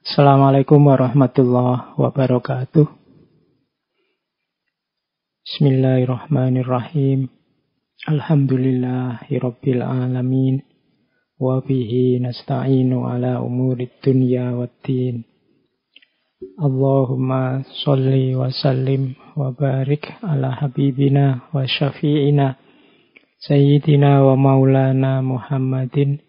Assalamualaikum warahmatullahi wabarakatuh. Bismillahirrahmanirrahim. Alhamdulillahirabbil alamin. Wa bihi nasta'inu ala umurid dunya waddin. Allahumma sholli wa sallim wa barik ala habibina wa syafi'ina sayyidina wa maulana Muhammadin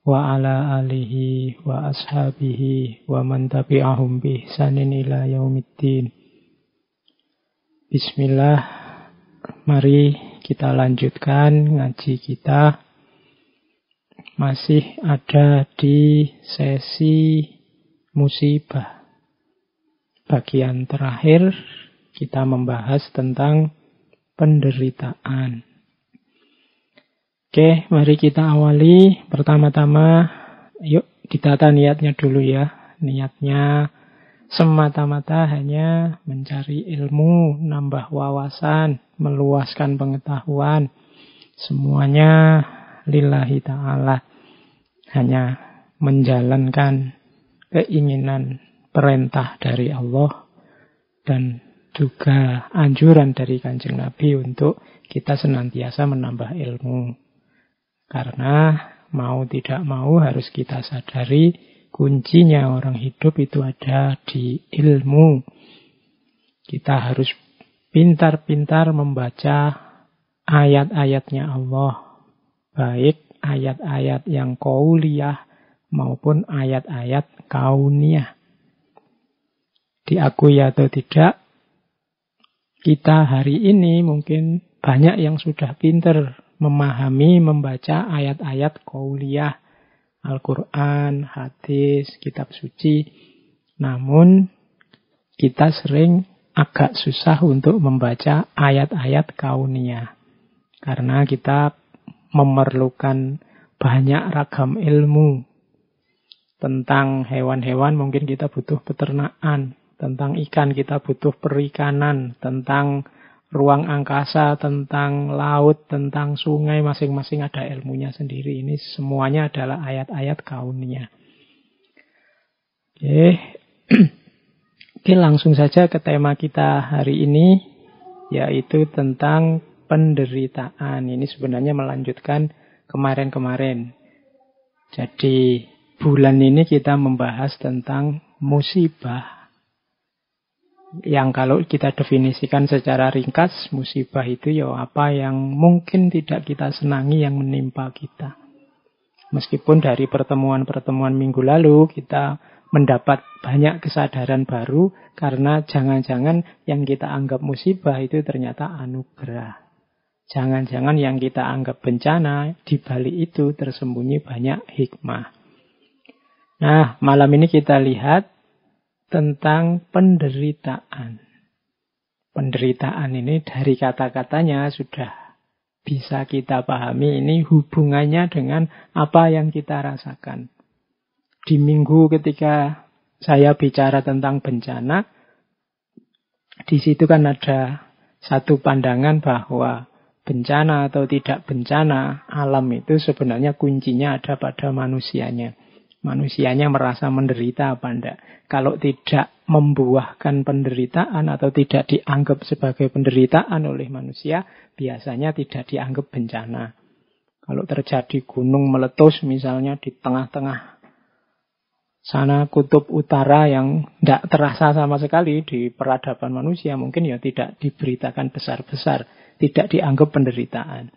wa ala alihi wa ashabihi wa man tabi'ahum bi ihsanin ila yaumiddin. Bismillah, mari kita lanjutkan ngaji kita. Masih ada di sesi musibah. Bagian terakhir kita membahas tentang penderitaan. Oke, mari kita awali. Pertama-tama, yuk ditata niatnya dulu ya. Niatnya semata-mata hanya mencari ilmu, nambah wawasan, meluaskan pengetahuan. Semuanya lillahi ta'ala. Hanya menjalankan keinginan perintah dari Allah dan juga anjuran dari Kanjeng Nabi untuk kita senantiasa menambah ilmu. Karena mau tidak mau harus kita sadari kuncinya orang hidup itu ada di ilmu. Kita harus pintar-pintar membaca ayat-ayatnya Allah. Baik ayat-ayat yang qauliyah maupun ayat-ayat kauniyah. Diakui atau tidak, kita hari ini mungkin banyak yang sudah pintar memahami, membaca ayat-ayat qauliyah, Al-Quran, hadis, kitab suci. Namun, kita sering agak susah untuk membaca ayat-ayat kauniyah. Karena kita memerlukan banyak ragam ilmu. Tentang hewan-hewan mungkin kita butuh peternakan. Tentang ikan kita butuh perikanan. Tentang ruang angkasa, tentang laut, tentang sungai, masing-masing ada ilmunya sendiri. Ini semuanya adalah ayat-ayat kauniyah. Oke. Oke, langsung saja ke tema kita hari ini, yaitu tentang penderitaan. Ini sebenarnya melanjutkan kemarin-kemarin. Jadi bulan ini kita membahas tentang musibah. Yang kalau kita definisikan secara ringkas, musibah itu ya apa yang mungkin tidak kita senangi yang menimpa kita. Meskipun dari pertemuan-pertemuan minggu lalu kita mendapat banyak kesadaran baru karena jangan-jangan yang kita anggap musibah itu ternyata anugerah. Jangan-jangan yang kita anggap bencana, di balik itu tersembunyi banyak hikmah. Nah, malam ini kita lihat tentang penderitaan. Penderitaan ini dari kata-katanya sudah bisa kita pahami, ini hubungannya dengan apa yang kita rasakan. Di minggu ketika saya bicara tentang bencana, di situ kan ada satu pandangan bahwa bencana atau tidak bencana, alam itu sebenarnya kuncinya ada pada manusianya. Manusianya merasa menderita apa enggak. Kalau tidak membuahkan penderitaan atau tidak dianggap sebagai penderitaan oleh manusia, biasanya tidak dianggap bencana. Kalau terjadi gunung meletus misalnya di tengah-tengah sana kutub utara yang tidak terasa sama sekali di peradaban manusia, mungkin ya tidak diberitakan besar-besar, tidak dianggap penderitaan.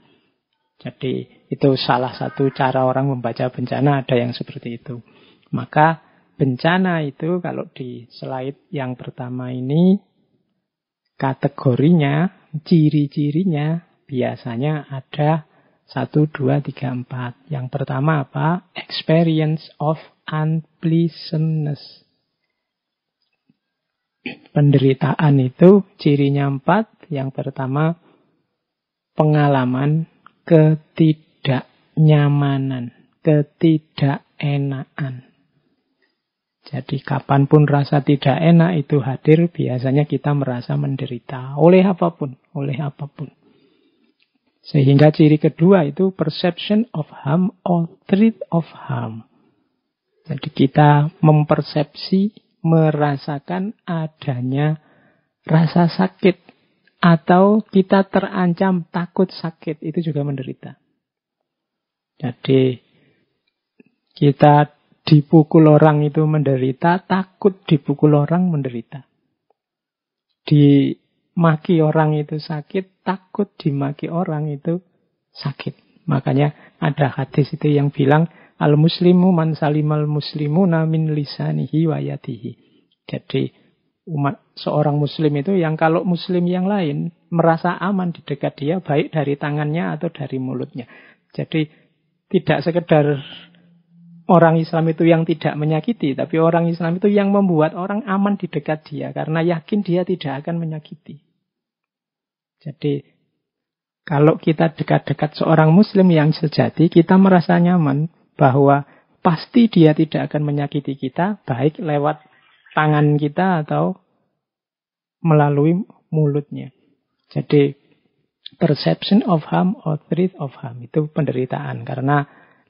Jadi itu salah satu cara orang membaca bencana, ada yang seperti itu. Maka bencana itu kalau di slide yang pertama ini kategorinya, ciri-cirinya biasanya ada 1, 2, 3, 4. Yang pertama apa? Experience of unpleasantness. Penderitaan itu cirinya 4. Yang pertama pengalaman ketidaknyamanan, ketidakenaan. Jadi kapanpun rasa tidak enak itu hadir, biasanya kita merasa menderita. Oleh apapun, oleh apapun. Sehingga ciri kedua itu perception of harm or threat of harm. Jadi kita mempersepsi, merasakan adanya rasa sakit, atau kita terancam takut sakit, itu juga menderita. Jadi kita dipukul orang itu menderita, takut dipukul orang menderita. Dimaki orang itu sakit, takut dimaki orang itu sakit. Makanya ada hadis itu yang bilang, al-muslimu man salimal muslimuna min lisanihi wa yadihi. Jadi seorang muslim itu yang kalau muslim yang lain merasa aman di dekat dia, baik dari tangannya atau dari mulutnya. Jadi tidak sekedar orang Islam itu yang tidak menyakiti, tapi orang Islam itu yang membuat orang aman di dekat dia, karena yakin dia tidak akan menyakiti. Jadi kalau kita dekat-dekat seorang muslim yang sejati, kita merasa nyaman bahwa pasti dia tidak akan menyakiti kita, baik lewat tangan kita atau melalui mulutnya. Jadi perception of harm or threat of harm itu penderitaan. Karena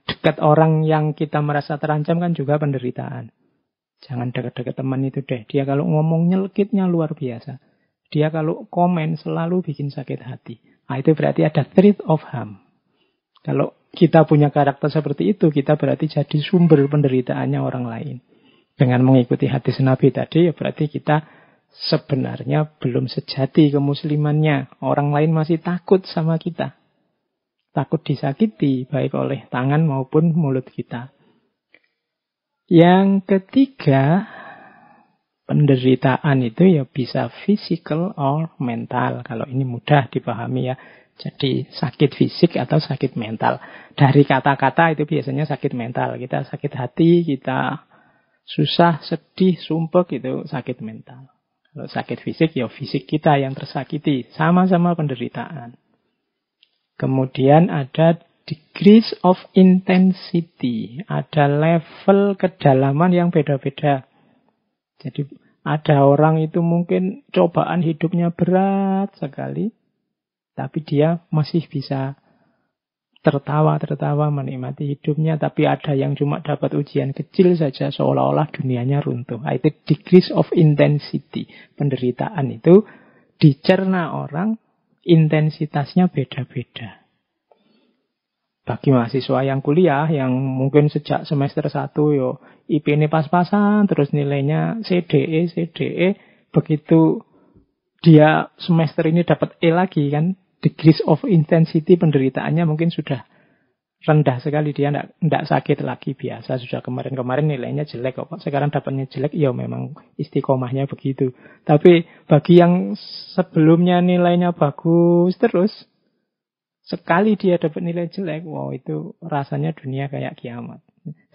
dekat orang yang kita merasa terancam kan juga penderitaan. Jangan dekat-dekat teman itu deh. Dia kalau ngomong nyelkitnya luar biasa. Dia kalau komen selalu bikin sakit hati. Nah, itu berarti ada threat of harm. Kalau kita punya karakter seperti itu, kita berarti jadi sumber penderitaannya orang lain. Dengan mengikuti hadis Nabi tadi, ya berarti kita sebenarnya belum sejati kemuslimannya. Orang lain masih takut sama kita. Takut disakiti, baik oleh tangan maupun mulut kita. Yang ketiga, penderitaan itu ya bisa physical or mental. Kalau ini mudah dipahami ya. Jadi sakit fisik atau sakit mental. Dari kata-kata itu biasanya sakit mental. Kita sakit hati, kita susah, sedih, sumpek, itu sakit mental. Kalau sakit fisik, ya fisik kita yang tersakiti. Sama-sama penderitaan. Kemudian ada degrees of intensity. Ada level kedalaman yang beda-beda. Jadi ada orang itu mungkin cobaan hidupnya berat sekali. Tapi dia masih bisa tertawa-tertawa menikmati hidupnya. Tapi ada yang cuma dapat ujian kecil saja seolah-olah dunianya runtuh. Itu degrees of intensity. Penderitaan itu dicerna orang, intensitasnya beda-beda. Bagi mahasiswa yang kuliah, yang mungkin sejak semester 1 yo IP ini pas-pasan, terus nilainya CDE, begitu dia semester ini dapat E lagi kan, degrees of intensity penderitaannya mungkin sudah rendah sekali, dia tidak sakit lagi, biasa. Sudah kemarin-kemarin nilainya jelek kok, sekarang dapatnya jelek, ya memang istiqomahnya begitu. Tapi bagi yang sebelumnya nilainya bagus terus, sekali dia dapat nilai jelek, wow, itu rasanya dunia kayak kiamat.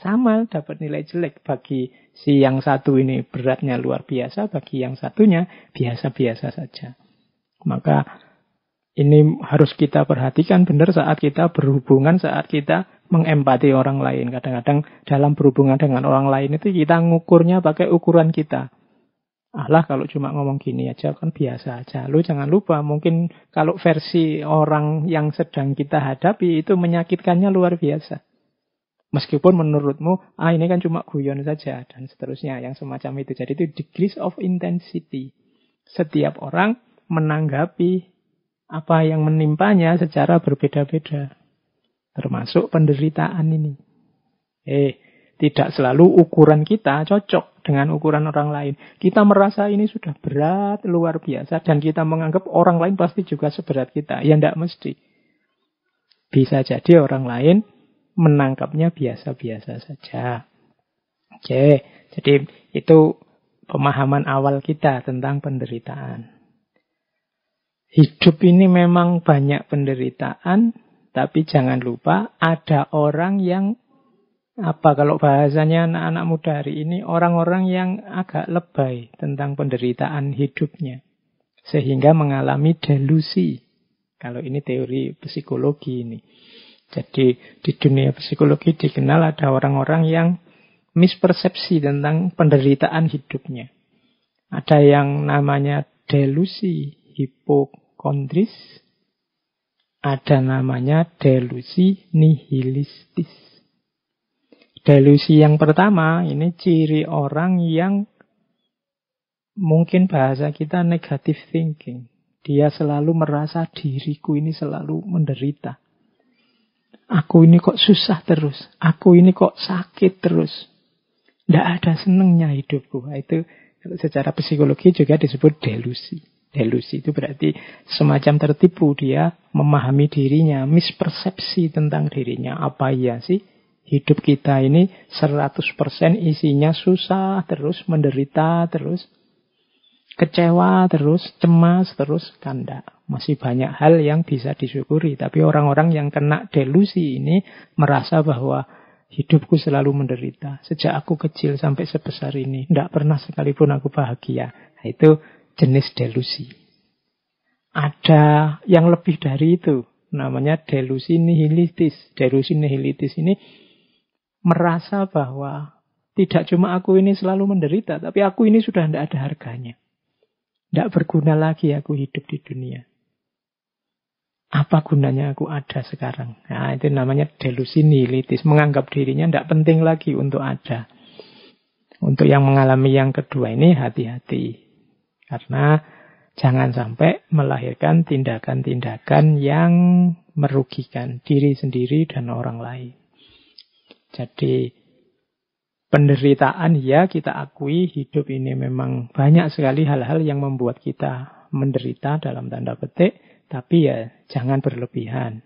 Sama dapat nilai jelek, bagi si yang satu ini beratnya luar biasa, bagi yang satunya biasa-biasa saja. Maka ini harus kita perhatikan benar saat kita berhubungan, saat kita mengempati orang lain. Kadang-kadang dalam berhubungan dengan orang lain itu kita ngukurnya pakai ukuran kita. Alah, kalau cuma ngomong gini aja kan biasa aja. Lu jangan lupa, mungkin kalau versi orang yang sedang kita hadapi itu menyakitkannya luar biasa. Meskipun menurutmu, ini kan cuma guyon saja, dan seterusnya, yang semacam itu. Jadi itu degrees of intensity. Setiap orang menanggapi apa yang menimpanya secara berbeda-beda. Termasuk penderitaan ini. Tidak selalu ukuran kita cocok dengan ukuran orang lain. Kita merasa ini sudah berat, luar biasa. Dan kita menganggap orang lain pasti juga seberat kita. Ya tidak mesti. Bisa jadi orang lain menangkapnya biasa-biasa saja. Oke, jadi itu pemahaman awal kita tentang penderitaan. Hidup ini memang banyak penderitaan, tapi jangan lupa ada orang yang kalau bahasanya anak-anak muda hari ini, orang-orang yang agak lebay tentang penderitaan hidupnya. Sehingga mengalami delusi. Kalau ini teori psikologi ini. Jadi di dunia psikologi dikenal ada orang-orang yang mispersepsi tentang penderitaan hidupnya. Ada yang namanya delusi hipokondris. Ada namanya delusi nihilistis. Delusi yang pertama, ini ciri orang yang mungkin bahasa kita negative thinking. Dia selalu merasa diriku ini selalu menderita. Aku ini kok susah terus. Aku ini kok sakit terus. Tidak ada senengnya hidupku. Itu secara psikologi juga disebut delusi. Delusi itu berarti semacam tertipu. Dia memahami dirinya, mispersepsi tentang dirinya. Apa iya sih? Hidup kita ini 100% isinya susah terus, menderita terus, kecewa terus, cemas terus. Kan enggak. Masih banyak hal yang bisa disyukuri. Tapi orang-orang yang kena delusi ini merasa bahwa hidupku selalu menderita. Sejak aku kecil sampai sebesar ini, tidak pernah sekalipun aku bahagia. Nah, itu jenis delusi. Ada yang lebih dari itu. Namanya delusi nihilitis. Delusi nihilitis ini merasa bahwa tidak cuma aku ini selalu menderita, tapi aku ini sudah tidak ada harganya. Tidak berguna lagi aku hidup di dunia. Apa gunanya aku ada sekarang? Nah, itu namanya delusi nihilitis. Menganggap dirinya tidak penting lagi untuk ada. Untuk yang mengalami yang kedua ini hati-hati. Karena jangan sampai melahirkan tindakan-tindakan yang merugikan diri sendiri dan orang lain. Jadi penderitaan ya kita akui, hidup ini memang banyak sekali hal-hal yang membuat kita menderita dalam tanda petik. Tapi ya jangan berlebihan.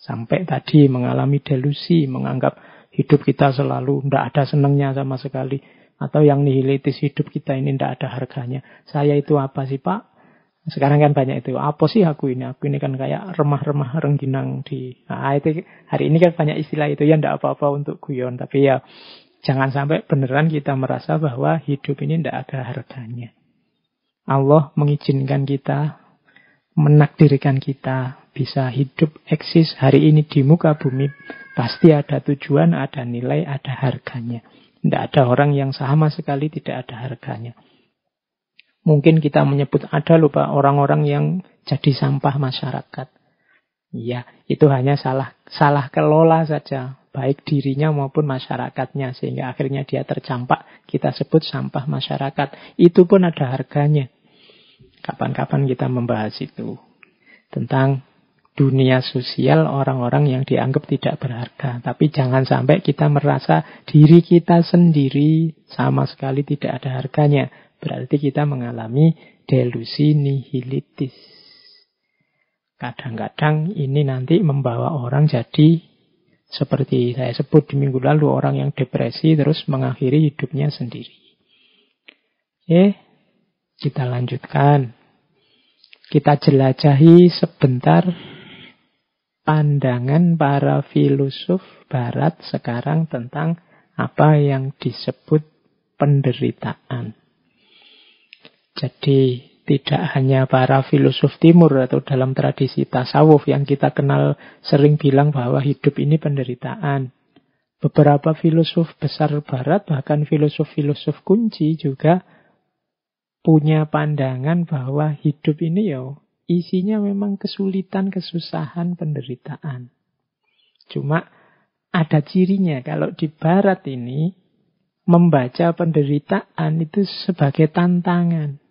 Sampai tadi mengalami delusi, menganggap hidup kita selalu tidak ada senangnya sama sekali. Atau yang nihilitis, hidup kita ini tidak ada harganya. Saya itu apa sih Pak? Sekarang kan banyak itu. Apa sih aku ini? Aku ini kan kayak remah-remah rengginang di... Nah, itu hari ini kan banyak istilah itu. Ya tidak apa-apa untuk guyon. Tapi ya jangan sampai beneran kita merasa bahwa hidup ini tidak ada harganya. Allah mengizinkan kita, menakdirkan kita bisa hidup, eksis hari ini di muka bumi. Pasti ada tujuan, ada nilai, ada harganya. Tidak ada orang yang sama sekali tidak ada harganya. Mungkin kita menyebut ada lupa orang-orang yang jadi sampah masyarakat. Iya, itu hanya salah kelola saja. Baik dirinya maupun masyarakatnya. Sehingga akhirnya dia tercampak. Kita sebut sampah masyarakat. Itu pun ada harganya. Kapan-kapan kita membahas itu. Tentang dunia sosial orang-orang yang dianggap tidak berharga. Tapi jangan sampai kita merasa diri kita sendiri sama sekali tidak ada harganya. Berarti kita mengalami delusi nihilitis. Kadang-kadang ini nanti membawa orang jadi seperti saya sebut di minggu lalu, orang yang depresi terus mengakhiri hidupnya sendiri. Kita lanjutkan. Kita jelajahi sebentar pandangan para filosof barat sekarang tentang apa yang disebut penderitaan. Jadi tidak hanya para filosof timur atau dalam tradisi tasawuf yang kita kenal sering bilang bahwa hidup ini penderitaan. Beberapa filosof besar barat, bahkan filosof-filosof kunci juga punya pandangan bahwa hidup ini isinya memang kesulitan, kesusahan, penderitaan. Cuma ada cirinya. Kalau di barat ini membaca penderitaan itu sebagai tantangan.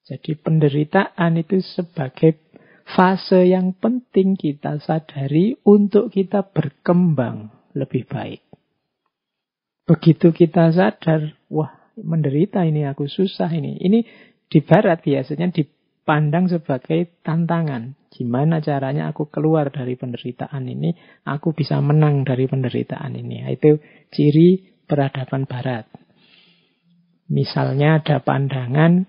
Jadi penderitaan itu sebagai fase yang penting kita sadari untuk kita berkembang lebih baik. Begitu kita sadar, wah menderita ini, aku susah ini. Ini di barat biasanya dipandang sebagai tantangan. Gimana caranya aku keluar dari penderitaan ini, aku bisa menang dari penderitaan ini. Itu ciri peradaban barat. Misalnya ada pandangan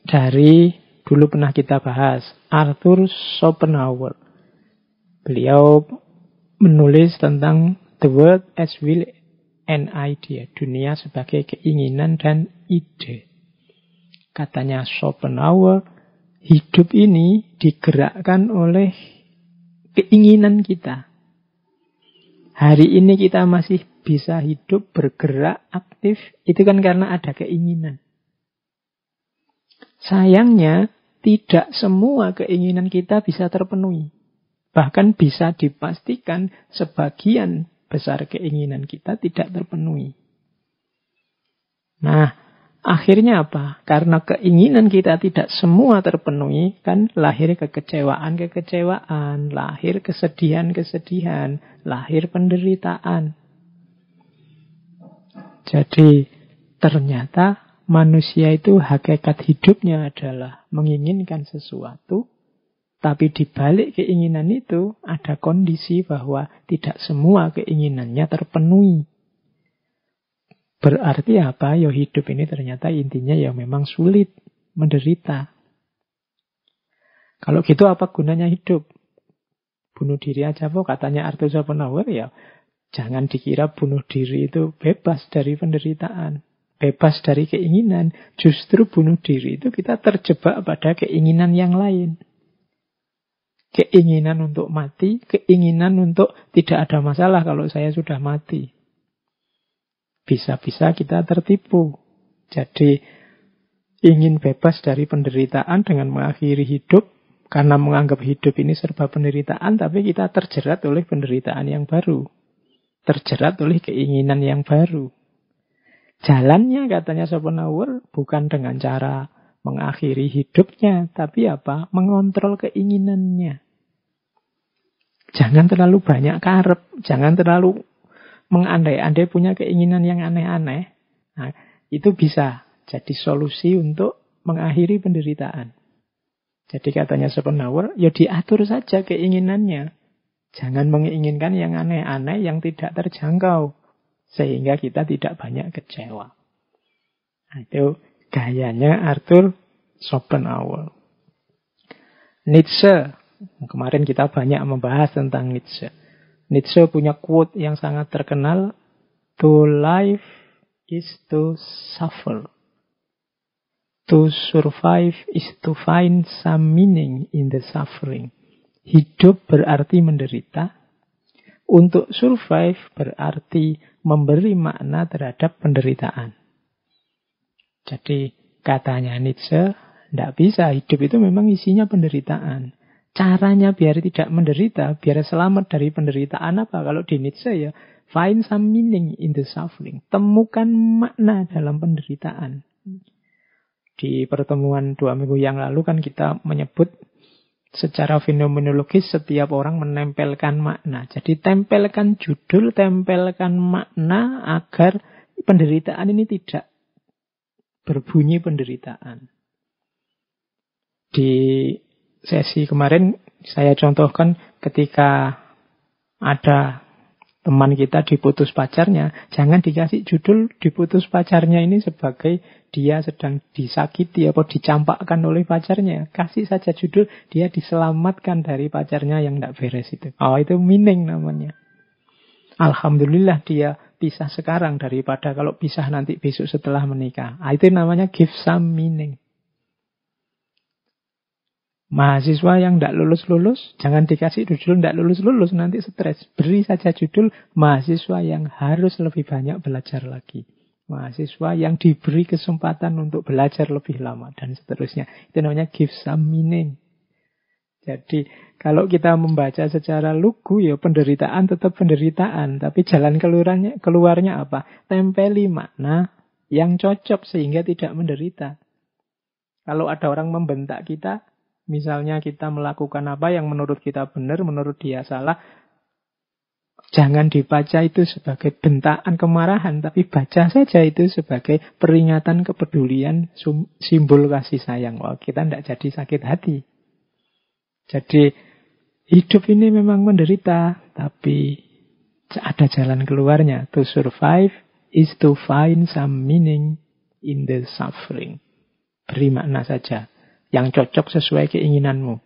dari, dulu pernah kita bahas, Arthur Schopenhauer. Beliau menulis tentang the world as will and idea, dunia sebagai keinginan dan ide. Katanya Schopenhauer, hidup ini digerakkan oleh keinginan kita. Hari ini kita masih bisa hidup, bergerak, aktif, itu kan karena ada keinginan. Sayangnya, tidak semua keinginan kita bisa terpenuhi. Bahkan bisa dipastikan sebagian besar keinginan kita tidak terpenuhi. Nah, akhirnya apa? Karena keinginan kita tidak semua terpenuhi, kan lahir kekecewaan-kekecewaan, lahir kesedihan-kesedihan, lahir penderitaan. Jadi ternyata manusia itu hakikat hidupnya adalah menginginkan sesuatu, tapi di balik keinginan itu ada kondisi bahwa tidak semua keinginannya terpenuhi. Berarti apa? Ya hidup ini ternyata intinya ya memang sulit, menderita. Kalau gitu apa gunanya hidup? Bunuh diri aja kok, katanya Arthur Schopenhauer, ya jangan dikira bunuh diri itu bebas dari penderitaan, bebas dari keinginan. Justru bunuh diri itu kita terjebak pada keinginan yang lain. Keinginan untuk mati, keinginan untuk tidak ada masalah kalau saya sudah mati. Bisa-bisa kita tertipu. Jadi ingin bebas dari penderitaan dengan mengakhiri hidup, karena menganggap hidup ini serba penderitaan, tapi kita terjerat oleh penderitaan yang baru. Terjerat oleh keinginan yang baru. Jalannya, katanya Schopenhauer, bukan dengan cara mengakhiri hidupnya, tapi apa? Mengontrol keinginannya. Jangan terlalu banyak karep, jangan terlalu mengandai-andai punya keinginan yang aneh-aneh. Nah, itu bisa jadi solusi untuk mengakhiri penderitaan. Jadi katanya Schopenhauer, ya diatur saja keinginannya. Jangan menginginkan yang aneh-aneh, yang tidak terjangkau. Sehingga kita tidak banyak kecewa. Nah, itu gayanya Arthur Schopenhauer. Nietzsche. Kemarin kita banyak membahas tentang Nietzsche. Nietzsche punya quote yang sangat terkenal. To live is to suffer. To survive is to find some meaning in the suffering. Hidup berarti menderita. Untuk survive berarti memberi makna terhadap penderitaan. Jadi katanya Nietzsche, tidak bisa, hidup itu memang isinya penderitaan. Caranya biar tidak menderita, biar selamat dari penderitaan apa? Kalau di Nietzsche ya, find some meaning in the suffering. Temukan makna dalam penderitaan. Di pertemuan 2 minggu yang lalu kan kita menyebut secara fenomenologis setiap orang menempelkan makna. Jadi tempelkan judul, tempelkan makna agar penderitaan ini tidak berbunyi penderitaan. Di sesi kemarin saya contohkan ketika ada teman kita diputus pacarnya, jangan dikasih judul diputus pacarnya ini sebagai dia sedang disakiti atau dicampakkan oleh pacarnya. Kasih saja judul dia diselamatkan dari pacarnya yang tidak beres itu. Oh, itu meaning namanya. Alhamdulillah dia pisah sekarang daripada kalau pisah nanti besok setelah menikah. Itu namanya give some meaning. Mahasiswa yang tidak lulus-lulus, jangan dikasih judul tidak lulus-lulus, nanti stres. Beri saja judul mahasiswa yang harus lebih banyak belajar lagi. Mahasiswa yang diberi kesempatan untuk belajar lebih lama, dan seterusnya. Itu namanya give some meaning. Jadi, kalau kita membaca secara lugu, ya penderitaan tetap penderitaan. Tapi jalan keluarnya apa? Tempeli makna yang cocok sehingga tidak menderita. Kalau ada orang membentak kita, misalnya kita melakukan apa yang menurut kita benar, menurut dia salah, jangan dibaca itu sebagai bentakan kemarahan, tapi baca saja itu sebagai peringatan kepedulian, simbol kasih sayang. Wah, kita tidak jadi sakit hati. Jadi hidup ini memang menderita, tapi ada jalan keluarnya. To survive is to find some meaning in the suffering. Beri makna saja yang cocok sesuai keinginanmu,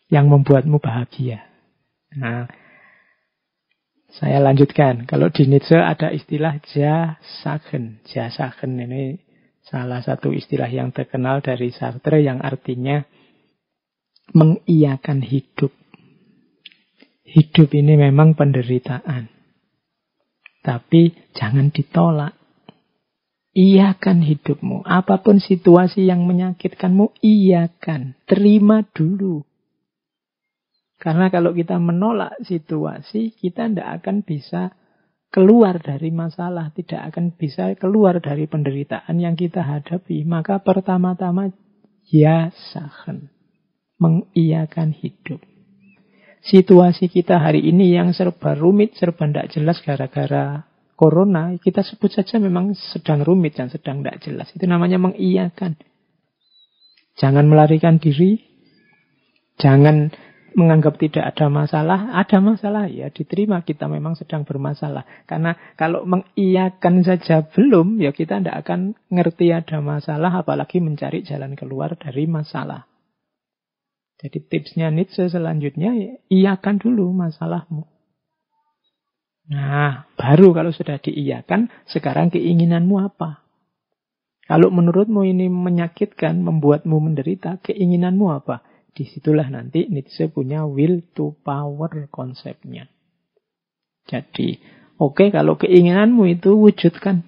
yang membuatmu bahagia. Nah, saya lanjutkan. Kalau di Nietzsche ada istilah Ja-Sagen. Ja-Sagen ini salah satu istilah yang terkenal dari Sartre yang artinya mengiyakan hidup. Hidup ini memang penderitaan, tapi jangan ditolak. Iyakan hidupmu. Apapun situasi yang menyakitkanmu, iyakan. Terima dulu. Karena kalau kita menolak situasi, kita tidak akan bisa keluar dari masalah, tidak akan bisa keluar dari penderitaan yang kita hadapi. Maka pertama-tama yasahen, mengiyakan hidup. Situasi kita hari ini yang serba rumit, serba tidak jelas gara-gara corona, kita sebut saja memang sedang rumit dan sedang tidak jelas. Itu namanya mengiyakan. Jangan melarikan diri, jangan menganggap tidak ada masalah. Ada masalah, ya diterima, kita memang sedang bermasalah. Karena kalau mengiyakan saja belum, ya kita tidak akan ngerti ada masalah, apalagi mencari jalan keluar dari masalah. Jadi tipsnya Nietzsche selanjutnya, ya, iyakan dulu masalahmu. Nah, baru kalau sudah diiyakan, sekarang keinginanmu apa? Kalau menurutmu ini menyakitkan, membuatmu menderita, keinginanmu apa? Disitulah nanti Nietzsche punya will to power konsepnya. Jadi, oke, kalau keinginanmu itu wujudkan.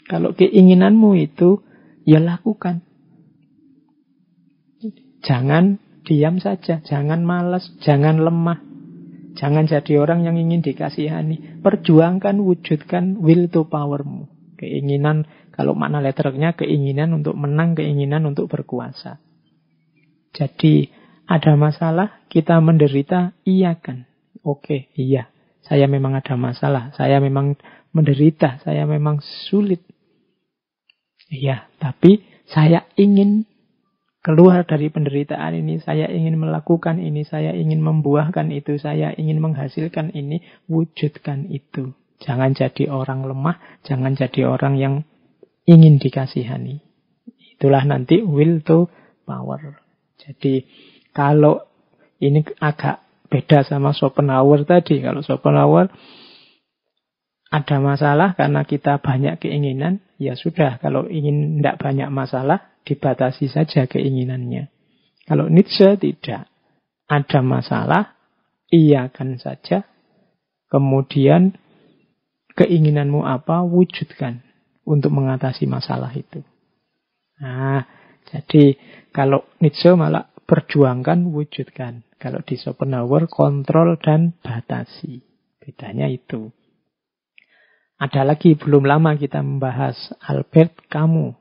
Kalau keinginanmu itu, ya lakukan. Jangan diam saja, jangan malas, jangan lemah. Jangan jadi orang yang ingin dikasihani. Perjuangkan, wujudkan will to powermu. Keinginan, kalau makna letternya, keinginan untuk menang, keinginan untuk berkuasa. Jadi ada masalah, kita menderita, iyakan. Oke, iya, saya memang ada masalah, saya memang menderita, saya memang sulit. Iya, tapi saya ingin keluar dari penderitaan ini, saya ingin melakukan ini, saya ingin membuahkan itu, saya ingin menghasilkan ini, wujudkan itu. Jangan jadi orang lemah, jangan jadi orang yang ingin dikasihani. Itulah nanti will to power. Jadi kalau ini agak beda sama Schopenhauer tadi. Kalau Schopenhauer ada masalah karena kita banyak keinginan, ya sudah, kalau ingin tidak banyak masalah, dibatasi saja keinginannya. Kalau Nietzsche tidak. Ada masalah, iyakan saja. Kemudian keinginanmu apa, wujudkan untuk mengatasi masalah itu. Nah, jadi kalau Nietzsche malah perjuangkan, wujudkan. Kalau di Schopenhauer, kontrol dan batasi. Bedanya itu. Ada lagi, belum lama kita membahas Albert Camus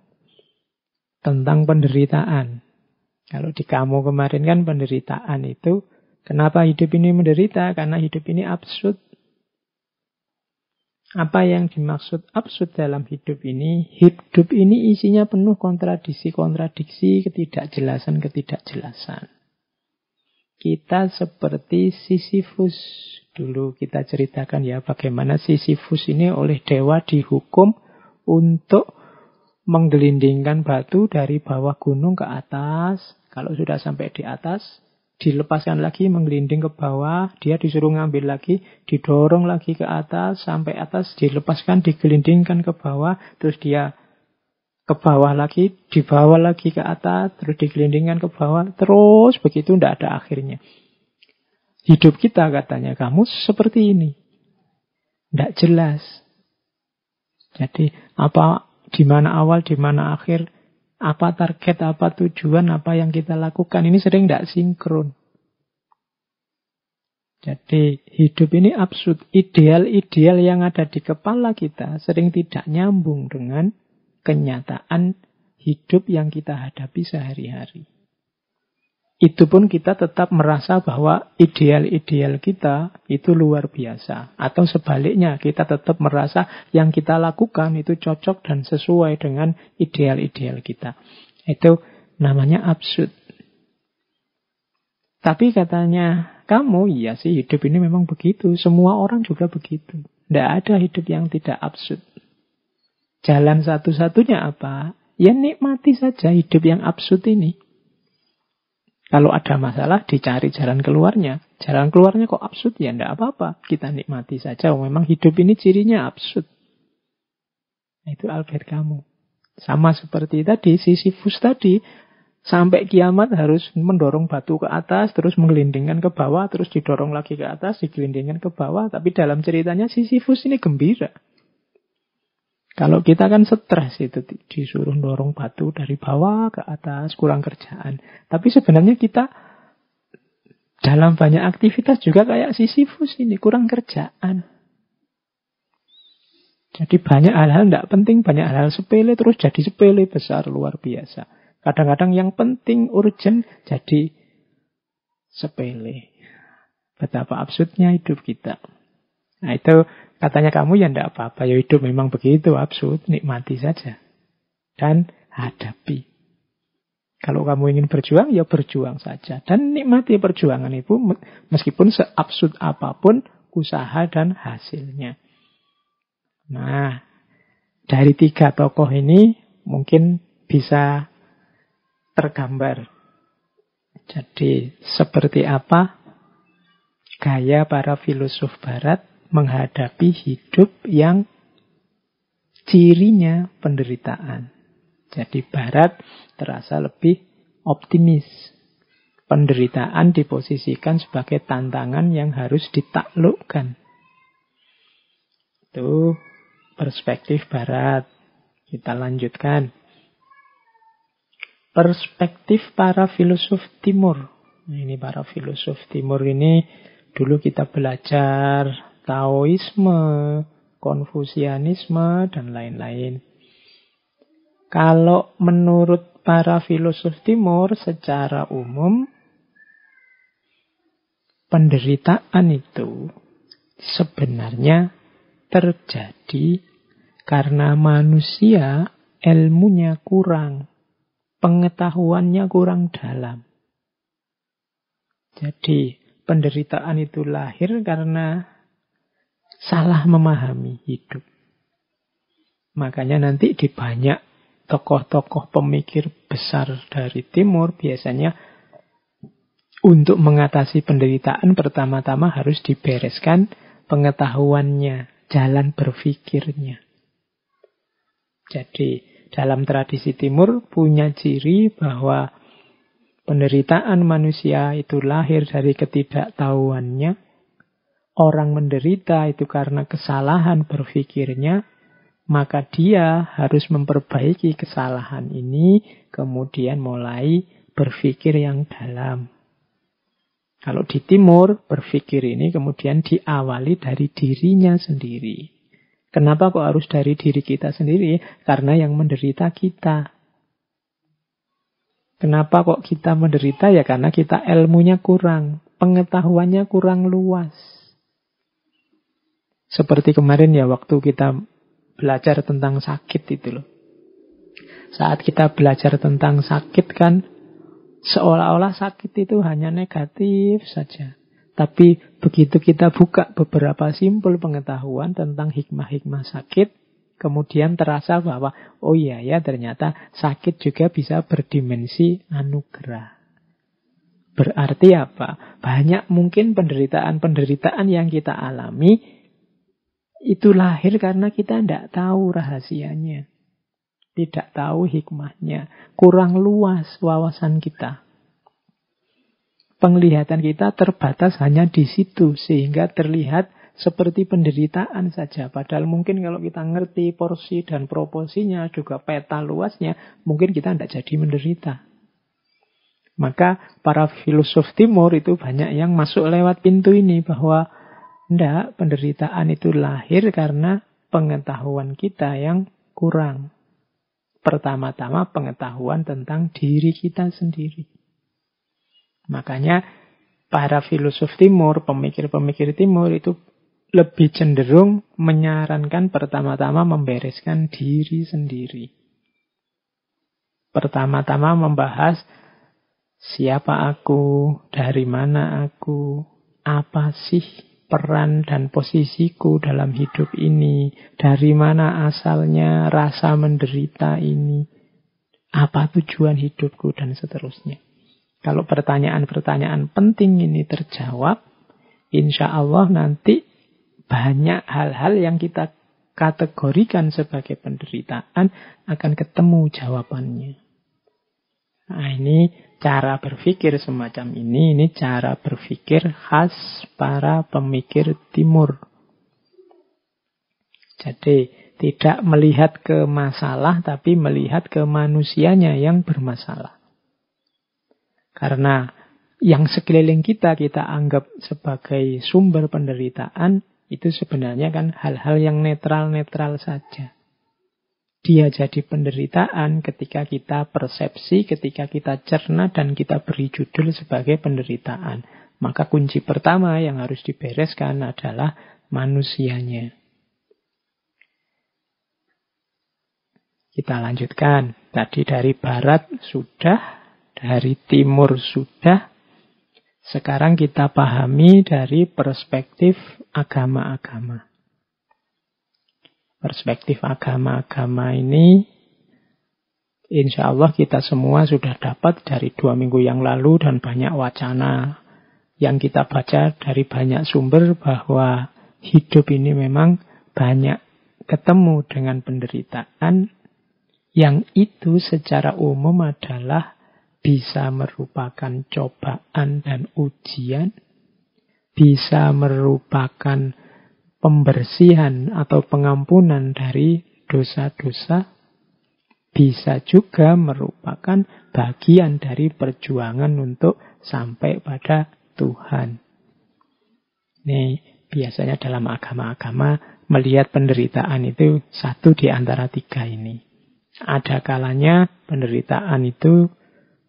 tentang penderitaan. Kalau di Camus kemarin kan penderitaan itu, kenapa hidup ini menderita? Karena hidup ini absurd. Apa yang dimaksud absurd dalam hidup ini? Hidup ini isinya penuh kontradiksi-kontradiksi, ketidakjelasan-ketidakjelasan. Kita seperti Sisyphus. Dulu kita ceritakan ya bagaimana Sisyphus ini oleh dewa dihukum untuk menggelindingkan batu dari bawah gunung ke atas. Kalau sudah sampai di atas, dilepaskan lagi, menggelinding ke bawah. Dia disuruh ngambil lagi, didorong lagi ke atas, sampai atas, dilepaskan, digelindingkan ke bawah. Terus dia ke bawah lagi, dibawa lagi ke atas, terus digelindingkan ke bawah. Terus begitu, tidak ada akhirnya. Hidup kita, katanya kamu, seperti ini. Tidak jelas. Jadi, di mana awal, di mana akhir, apa target, apa tujuan, apa yang kita lakukan, ini sering tidak sinkron. Jadi hidup ini absurd. Ideal-ideal yang ada di kepala kita sering tidak nyambung dengan kenyataan hidup yang kita hadapi sehari-hari. Itu pun kita tetap merasa bahwa ideal-ideal kita itu luar biasa. Atau sebaliknya, kita tetap merasa yang kita lakukan itu cocok dan sesuai dengan ideal-ideal kita. Itu namanya absurd. Tapi katanya kamu, iya sih hidup ini memang begitu. Semua orang juga begitu. Tidak ada hidup yang tidak absurd. Jalan satu-satunya apa? Ya nikmati saja hidup yang absurd ini. Kalau ada masalah, dicari jalan keluarnya. Jalan keluarnya kok absurd? Ya tidak apa-apa. Kita nikmati saja. Memang hidup ini cirinya absurd. Nah, itu Albert Camus. Sama seperti tadi, Sisyphus tadi. Sampai kiamat harus mendorong batu ke atas, terus menggelindingkan ke bawah, terus didorong lagi ke atas, digelindingkan ke bawah. Tapi dalam ceritanya Sisyphus ini gembira. Kalau kita kan stres itu, disuruh dorong batu dari bawah ke atas, kurang kerjaan. Tapi sebenarnya kita dalam banyak aktivitas juga kayak Sisyphus ini, kurang kerjaan. Jadi banyak hal-hal tidak penting, banyak hal-hal sepele terus jadi sepele besar luar biasa. Kadang-kadang yang penting, urgent, jadi sepele. Betapa absurdnya hidup kita. Nah itu katanya kamu ya tidak apa-apa. Ya hidup memang begitu absurd, nikmati saja. Dan hadapi. Kalau kamu ingin berjuang, ya berjuang saja. Dan nikmati perjuangan itu meskipun seabsurd apapun usaha dan hasilnya. Nah, dari 3 tokoh ini mungkin bisa tergambar. Jadi seperti apa gaya para filosof barat menghadapi hidup yang cirinya penderitaan. Jadi barat terasa lebih optimis. Penderitaan diposisikan sebagai tantangan yang harus ditaklukkan. Itu perspektif barat. Kita lanjutkan. Perspektif para filosof timur. Nah, ini para filosof timur ini dulu kita belajar Taoisme, Konfusianisme, dan lain-lain. Kalau menurut para filosof timur secara umum, penderitaan itu sebenarnya terjadi karena manusia ilmunya kurang, pengetahuannya kurang dalam. Jadi penderitaan itu lahir karena salah memahami hidup. Makanya nanti di banyak tokoh-tokoh pemikir besar dari timur biasanya untuk mengatasi penderitaan pertama-tama harus dibereskan pengetahuannya, jalan berpikirnya. Jadi dalam tradisi timur punya ciri bahwa penderitaan manusia itu lahir dari ketidaktahuannya. Orang menderita itu karena kesalahan berpikirnya, maka dia harus memperbaiki kesalahan ini, kemudian mulai berpikir yang dalam. Kalau di timur, berpikir ini kemudian diawali dari dirinya sendiri. Kenapa kok harus dari diri kita sendiri? Karena yang menderita kita. Kenapa kok kita menderita? Ya karena kita ilmunya kurang, pengetahuannya kurang luas. Seperti kemarin ya waktu kita belajar tentang sakit itu loh. Saat kita belajar tentang sakit kan, seolah-olah sakit itu hanya negatif saja. Tapi begitu kita buka beberapa simpul pengetahuan tentang hikmah-hikmah sakit, kemudian terasa bahwa, oh iya ya ternyata sakit juga bisa berdimensi anugerah. Berarti apa? Banyak mungkin penderitaan-penderitaan yang kita alami, itu lahir karena kita tidak tahu rahasianya. Tidak tahu hikmahnya. Kurang luas wawasan kita. Penglihatan kita terbatas hanya di situ. Sehingga terlihat seperti penderitaan saja. Padahal mungkin kalau kita ngerti porsi dan proporsinya, juga peta luasnya, mungkin kita tidak jadi menderita. Maka para filosof timur itu banyak yang masuk lewat pintu ini. Bahwa tidak, penderitaan itu lahir karena pengetahuan kita yang kurang. Pertama-tama pengetahuan tentang diri kita sendiri. Makanya para filosof timur, pemikir-pemikir timur itu lebih cenderung menyarankan pertama-tama membereskan diri sendiri. Pertama-tama membahas siapa aku, dari mana aku, apa sih peran dan posisiku dalam hidup ini, dari mana asalnya rasa menderita ini, apa tujuan hidupku, dan seterusnya. Kalau pertanyaan-pertanyaan penting ini terjawab, insya Allah nanti banyak hal-hal yang kita kategorikan sebagai penderitaan akan ketemu jawabannya. Nah, ini cara berpikir semacam ini cara berpikir khas para pemikir timur. Jadi tidak melihat ke masalah, tapi melihat ke manusianya yang bermasalah. Karena yang sekeliling kita anggap sebagai sumber penderitaan, Itu sebenarnya kan hal-hal yang netral-netral saja. Dia jadi penderitaan ketika kita persepsi, ketika kita cerna dan kita beri judul sebagai penderitaan. Maka kunci pertama yang harus dibereskan adalah manusianya. Kita lanjutkan. Tadi dari barat sudah, dari timur sudah. Sekarang kita pahami dari perspektif agama-agama. Perspektif agama-agama ini, insya Allah kita semua sudah dapat dari 2 minggu yang lalu dan banyak wacana yang kita baca dari banyak sumber bahwa hidup ini memang banyak ketemu dengan penderitaan yang itu secara umum adalah bisa merupakan cobaan dan ujian, bisa merupakan pembersihan atau pengampunan dari dosa-dosa, bisa juga merupakan bagian dari perjuangan untuk sampai pada Tuhan. Ini biasanya dalam agama-agama melihat penderitaan itu satu di antara 3 ini. Ada kalanya penderitaan itu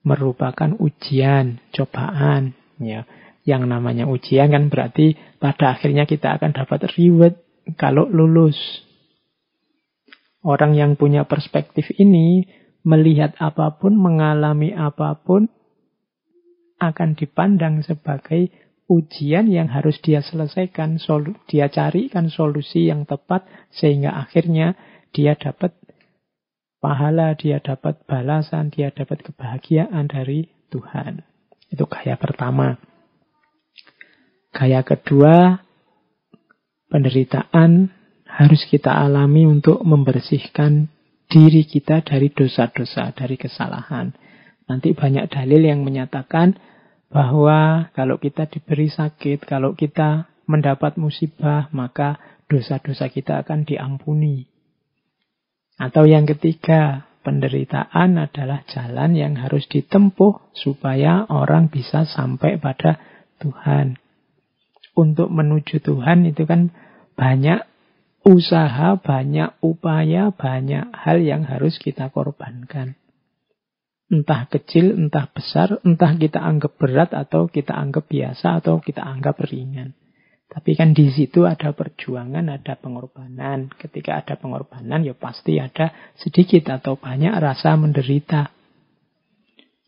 merupakan ujian, cobaan. Ya. Yang namanya ujian kan berarti pada akhirnya kita akan dapat reward kalau lulus. Orang yang punya perspektif ini, melihat apapun, mengalami apapun, akan dipandang sebagai ujian yang harus dia selesaikan. Dia carikan solusi yang tepat, sehingga akhirnya dia dapat pahala, dia dapat balasan, dia dapat kebahagiaan dari Tuhan. Itu gaya pertama. Gaya kedua, penderitaan harus kita alami untuk membersihkan diri kita dari dosa-dosa, dari kesalahan. Nanti banyak dalil yang menyatakan bahwa kalau kita diberi sakit, kalau kita mendapat musibah, maka dosa-dosa kita akan diampuni. Atau yang ketiga, penderitaan adalah jalan yang harus ditempuh supaya orang bisa sampai pada Tuhan. Untuk menuju Tuhan itu kan banyak usaha, banyak upaya, banyak hal yang harus kita korbankan. Entah kecil, entah besar, entah kita anggap berat atau kita anggap biasa atau kita anggap ringan. Tapi kan di situ ada perjuangan, ada pengorbanan. Ketika ada pengorbanan, ya pasti ada sedikit atau banyak rasa menderita.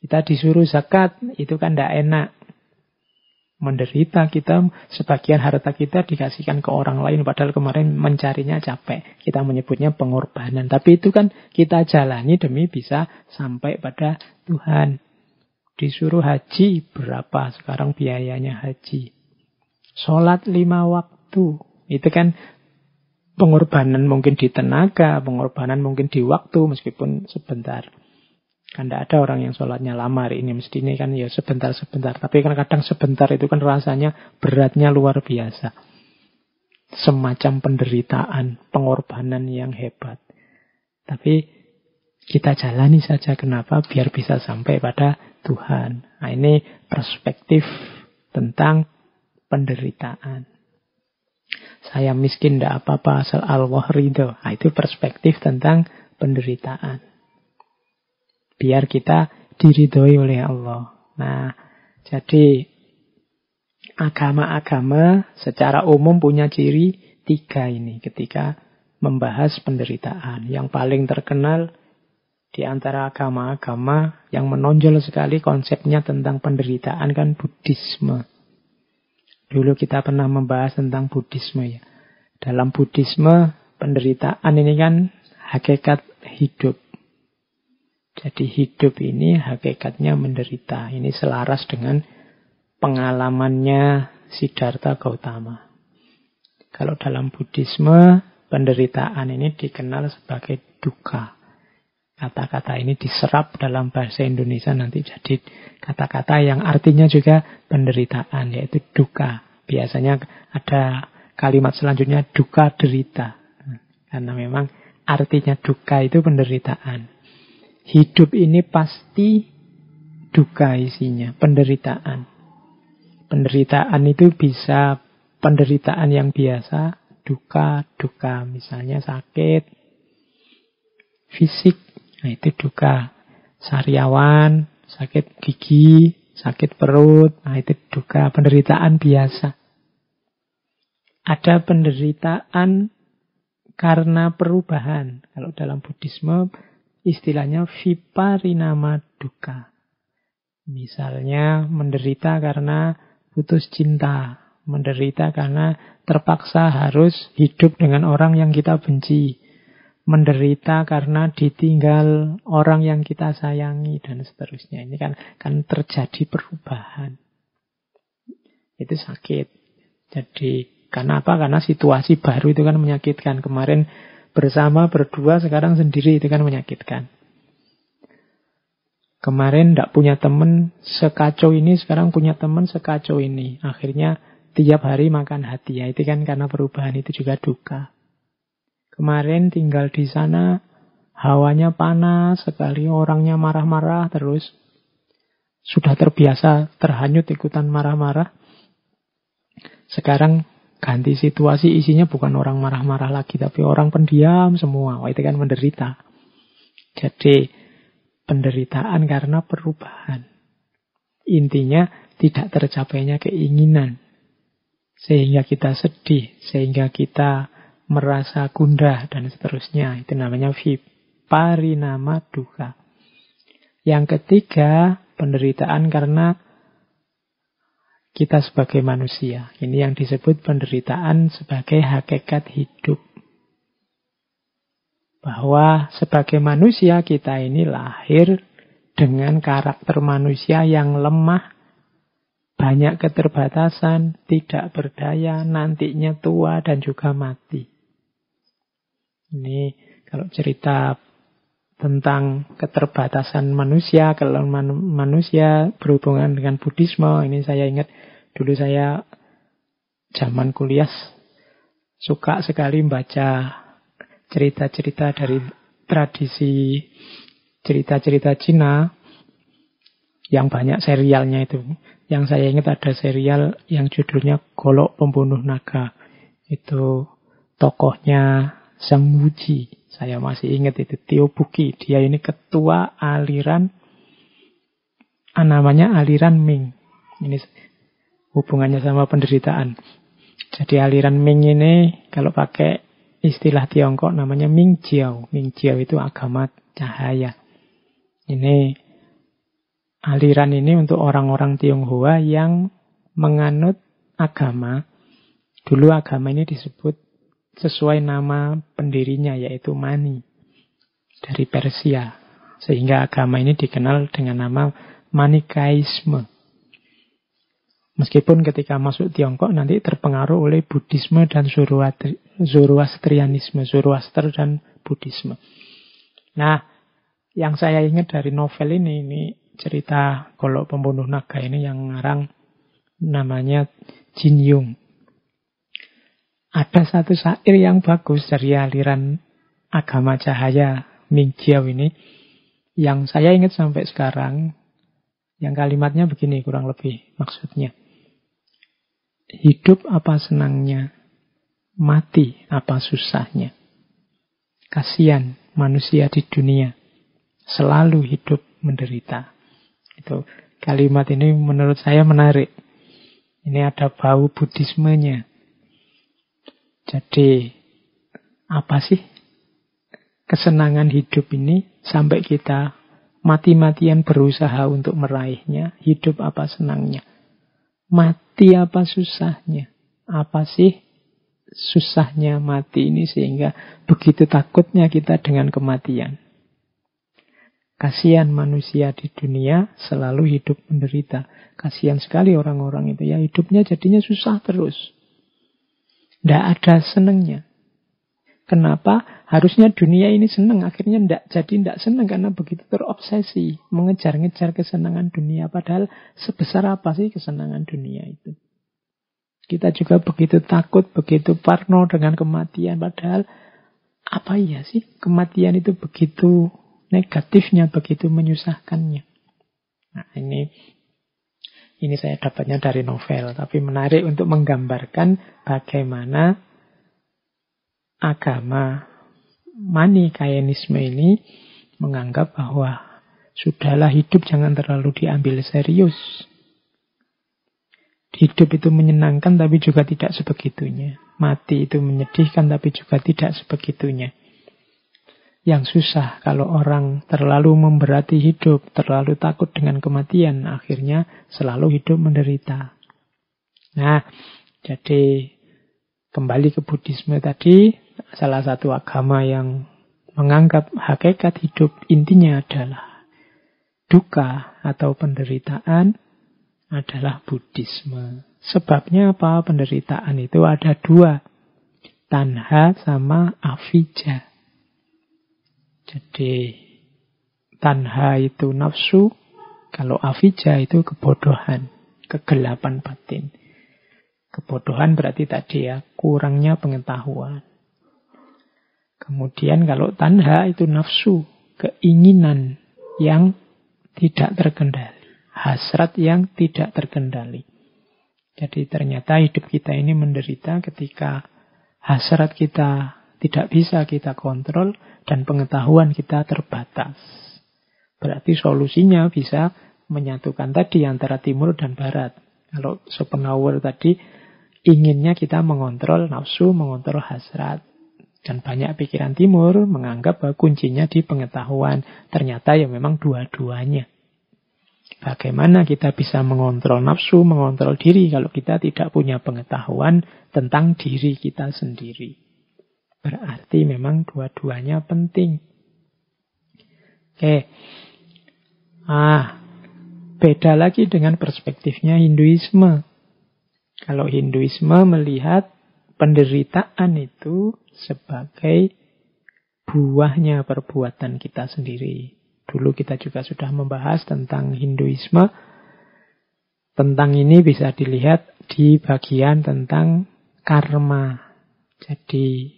Kita disuruh zakat, itu kan tidak enak. Menderita kita, sebagian harta kita dikasihkan ke orang lain, padahal kemarin mencarinya capek. Kita menyebutnya pengorbanan. Tapi itu kan kita jalani demi bisa sampai pada Tuhan. Disuruh haji, berapa sekarang biayanya haji? Sholat 5 waktu. Itu kan pengorbanan mungkin di tenaga, pengorbanan mungkin di waktu, meskipun sebentar. Kan tidak ada orang yang sholatnya lama hari ini. Mesti ini kan ya sebentar-sebentar. Tapi kan kadang sebentar itu kan rasanya beratnya luar biasa. Semacam penderitaan, pengorbanan yang hebat. Tapi kita jalani saja. Kenapa? Biar bisa sampai pada Tuhan. Nah, ini perspektif tentang penderitaan. Saya miskin tidak apa-apa asal Allah ridho. Nah, itu perspektif tentang penderitaan. Biar kita diridhoi oleh Allah. Nah, jadi agama-agama secara umum punya ciri 3 ini ketika membahas penderitaan. Yang paling terkenal di antara agama-agama yang menonjol sekali konsepnya tentang penderitaan kan Buddhisme. Dulu kita pernah membahas tentang Buddhisme ya. Dalam Buddhisme, penderitaan ini kan hakikat hidup. Jadi hidup ini hakikatnya menderita. Ini selaras dengan pengalamannya Siddhartha Gautama. Kalau dalam Buddhisme, penderitaan ini dikenal sebagai dukkha. Kata-kata ini diserap dalam bahasa Indonesia nanti jadi kata-kata yang artinya juga penderitaan, yaitu dukkha. Biasanya ada kalimat selanjutnya dukkha derita. Karena memang artinya dukkha itu penderitaan. Hidup ini pasti dukkha isinya, penderitaan. Penderitaan itu bisa penderitaan yang biasa, duka. Misalnya sakit fisik, nah itu duka. Sariawan, sakit gigi, sakit perut, nah itu duka, penderitaan biasa. Ada penderitaan karena perubahan. Kalau dalam Buddhisme istilahnya viparinama duka. Misalnya menderita karena putus cinta, menderita karena terpaksa harus hidup dengan orang yang kita benci, menderita karena ditinggal orang yang kita sayangi, dan seterusnya. Ini kan terjadi perubahan. Itu sakit. Jadi karena apa? Karena situasi baru itu kan menyakitkan. Kemarin bersama, berdua, sekarang sendiri, itu kan menyakitkan. Kemarin tidak punya teman sekacau ini, sekarang punya teman sekacau ini. Akhirnya tiap hari makan hati. Ya, itu kan karena perubahan, itu juga duka. Kemarin tinggal di sana, hawanya panas sekali, orangnya marah-marah terus. Sudah terbiasa terhanyut ikutan marah-marah. Sekarang ganti situasi, isinya bukan orang marah-marah lagi, tapi orang pendiam semua. Wah, itu kan menderita. Jadi penderitaan karena perubahan. Intinya tidak tercapainya keinginan. Sehingga kita sedih, sehingga kita merasa gundah, dan seterusnya. Itu namanya viparinama duka. Yang ketiga, penderitaan karena kita sebagai manusia. Ini yang disebut penderitaan sebagai hakikat hidup. Bahwa sebagai manusia kita ini lahir dengan karakter manusia yang lemah, banyak keterbatasan, tidak berdaya, nantinya tua dan juga mati. Ini kalau cerita tentang keterbatasan manusia, kalau manusia berhubungan dengan Buddhisme, ini saya ingat dulu saya zaman kuliah suka sekali membaca cerita-cerita dari tradisi cerita-cerita Cina yang banyak serialnya itu. Yang saya ingat ada serial yang judulnya Golok Pembunuh Naga. Itu tokohnya Zhang Wuji. Saya masih ingat itu, Tio Buki. Dia ini ketua aliran, namanya aliran Ming. Ini hubungannya sama penderitaan. Jadi aliran Ming ini kalau pakai istilah Tiongkok namanya Ming Jiao. Ming Jiao itu agama cahaya. Ini aliran ini untuk orang-orang Tionghoa yang menganut agama. Dulu agama ini disebut sesuai nama pendirinya, yaitu Mani, dari Persia. Sehingga agama ini dikenal dengan nama Manikaisme. Meskipun ketika masuk Tiongkok nanti terpengaruh oleh Buddhisme dan Zoroastrianisme, Zoroaster dan Buddhisme. Nah, yang saya ingat dari novel ini cerita Golok Pembunuh Naga ini yang ngarang namanya Jin Yung. Ada satu syair yang bagus dari aliran agama cahaya Ming Jiao ini, yang saya ingat sampai sekarang, yang kalimatnya begini kurang lebih maksudnya. Hidup apa senangnya, mati apa susahnya. Kasihan manusia di dunia, selalu hidup menderita. Itu kalimat ini menurut saya menarik. Ini ada bau Buddhismenya. Jadi apa sih kesenangan hidup ini sampai kita mati-matian berusaha untuk meraihnya? Hidup apa senangnya? Mati apa susahnya? Apa sih susahnya mati ini sehingga begitu takutnya kita dengan kematian? Kasihan manusia di dunia selalu hidup menderita. Kasihan sekali orang-orang itu ya, hidupnya jadinya susah terus. Tidak ada senangnya. Kenapa? Harusnya dunia ini senang, akhirnya tidak senang karena begitu terobsesi mengejar-ngejar kesenangan dunia. Padahal sebesar apa sih kesenangan dunia itu? Kita juga begitu takut, begitu parno dengan kematian. Padahal apa iya sih kematian itu begitu negatifnya, begitu menyusahkannya. Nah, ini Ini saya dapatnya dari novel, tapi menarik untuk menggambarkan bagaimana agama Manikaeanisme ini menganggap bahwa sudahlah hidup jangan terlalu diambil serius. Hidup itu menyenangkan tapi juga tidak sebegitunya. Mati itu menyedihkan tapi juga tidak sebegitunya. Yang susah kalau orang terlalu memberati hidup, terlalu takut dengan kematian, akhirnya selalu hidup menderita. Nah, jadi kembali ke Buddhisme tadi, salah satu agama yang menganggap hakikat hidup intinya adalah duka atau penderitaan adalah Buddhisme. Sebabnya apa? Penderitaan itu ada dua. Tanha sama avijja. Jadi tanha itu nafsu, kalau avijja itu kebodohan, kegelapan batin. Kebodohan berarti tadi ya, kurangnya pengetahuan. Kemudian kalau tanha itu nafsu, keinginan yang tidak terkendali. Hasrat yang tidak terkendali. Jadi ternyata hidup kita ini menderita ketika hasrat kita tidak bisa kita kontrol dan pengetahuan kita terbatas. Berarti solusinya bisa menyatukan tadi antara timur dan barat. Kalau Schopenhauer tadi inginnya kita mengontrol nafsu, mengontrol hasrat. Dan banyak pikiran timur menganggap bahwa kuncinya di pengetahuan. Ternyata ya memang dua-duanya. Bagaimana kita bisa mengontrol nafsu, mengontrol diri kalau kita tidak punya pengetahuan tentang diri kita sendiri. Berarti memang dua-duanya penting. Oke. Beda lagi dengan perspektifnya Hinduisme. Kalau Hinduisme melihat penderitaan itu sebagai buahnya perbuatan kita sendiri. Dulu kita juga sudah membahas tentang Hinduisme. Tentang ini bisa dilihat di bagian tentang karma. Jadi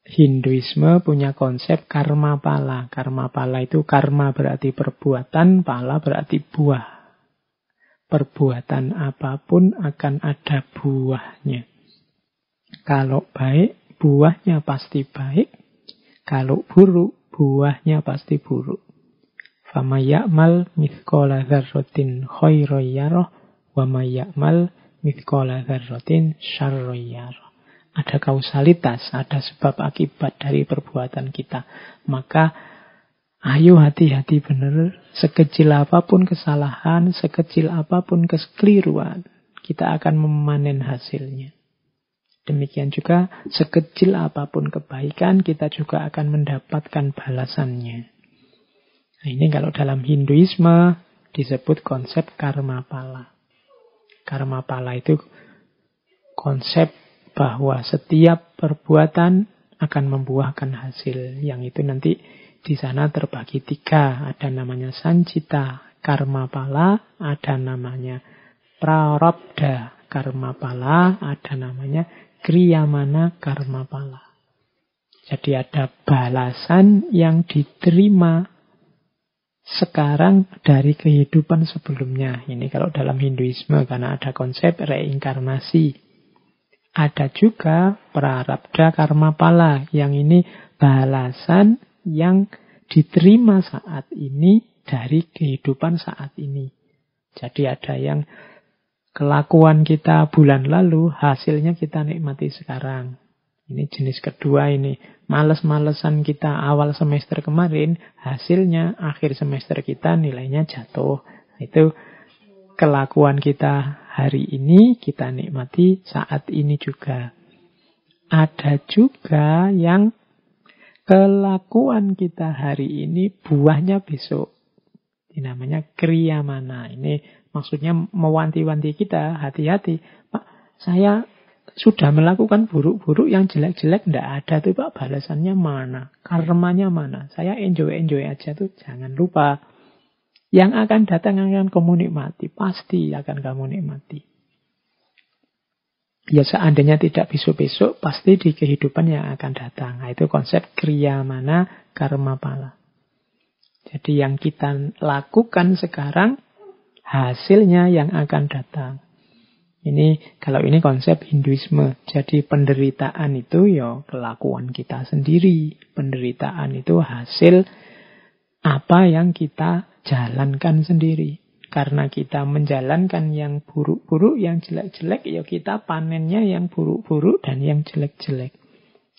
Hinduisme punya konsep karma pala. Karma pala itu karma berarti perbuatan, pala berarti buah. Perbuatan apapun akan ada buahnya. Kalau baik, buahnya pasti baik. Kalau buruk, buahnya pasti buruk. Fama ya'mal mithqala dzarratin khairan yarah wa may ya'mal mithqala dzarratin syarran yarah. Ada kausalitas, ada sebab akibat dari perbuatan kita. Maka ayo hati-hati benar, sekecil apapun kesalahan, sekecil apapun kekeliruan, kita akan memanen hasilnya. Demikian juga sekecil apapun kebaikan, kita juga akan mendapatkan balasannya. Nah, ini kalau dalam Hinduisme disebut konsep karma pala. Karma pala itu konsep bahwa setiap perbuatan akan membuahkan hasil. Yang itu nanti di sana terbagi 3. Ada namanya sancita karma pala, ada namanya prarabdha karma pala, ada namanya kriyamana karma pala. Jadi ada balasan yang diterima sekarang dari kehidupan sebelumnya. Ini kalau dalam Hinduisme karena ada konsep reinkarnasi. Ada juga prarabdha karma pala. Yang ini balasan yang diterima saat ini dari kehidupan saat ini. Jadi ada yang kelakuan kita bulan lalu, hasilnya kita nikmati sekarang. Ini jenis kedua ini. Males-malesan kita awal semester kemarin, hasilnya akhir semester kita nilainya jatuh. Itu kelakuan kita hari ini, kita nikmati saat ini juga. Ada juga yang kelakuan kita hari ini, buahnya besok. Ini namanya kriyamana. Ini maksudnya mewanti-wanti kita, hati-hati. Pak, saya sudah melakukan buruk-buruk, yang jelek-jelek tidak ada tuh Pak, balasannya mana? Karmanya mana? Saya enjoy-enjoy aja tuh, jangan lupa. Yang akan datang akan kamu nikmati, pasti akan kamu nikmati. Ya seandainya tidak besok-besok, pasti di kehidupan yang akan datang. Nah, itu konsep kriyamana karma pala. Jadi yang kita lakukan sekarang, hasilnya yang akan datang. Kalau ini konsep Hinduisme. Jadi penderitaan itu ya kelakuan kita sendiri. Penderitaan itu hasil apa yang kita jalankan sendiri. Karena kita menjalankan yang buruk-buruk, yang jelek-jelek, ya kita panennya yang buruk-buruk dan yang jelek-jelek.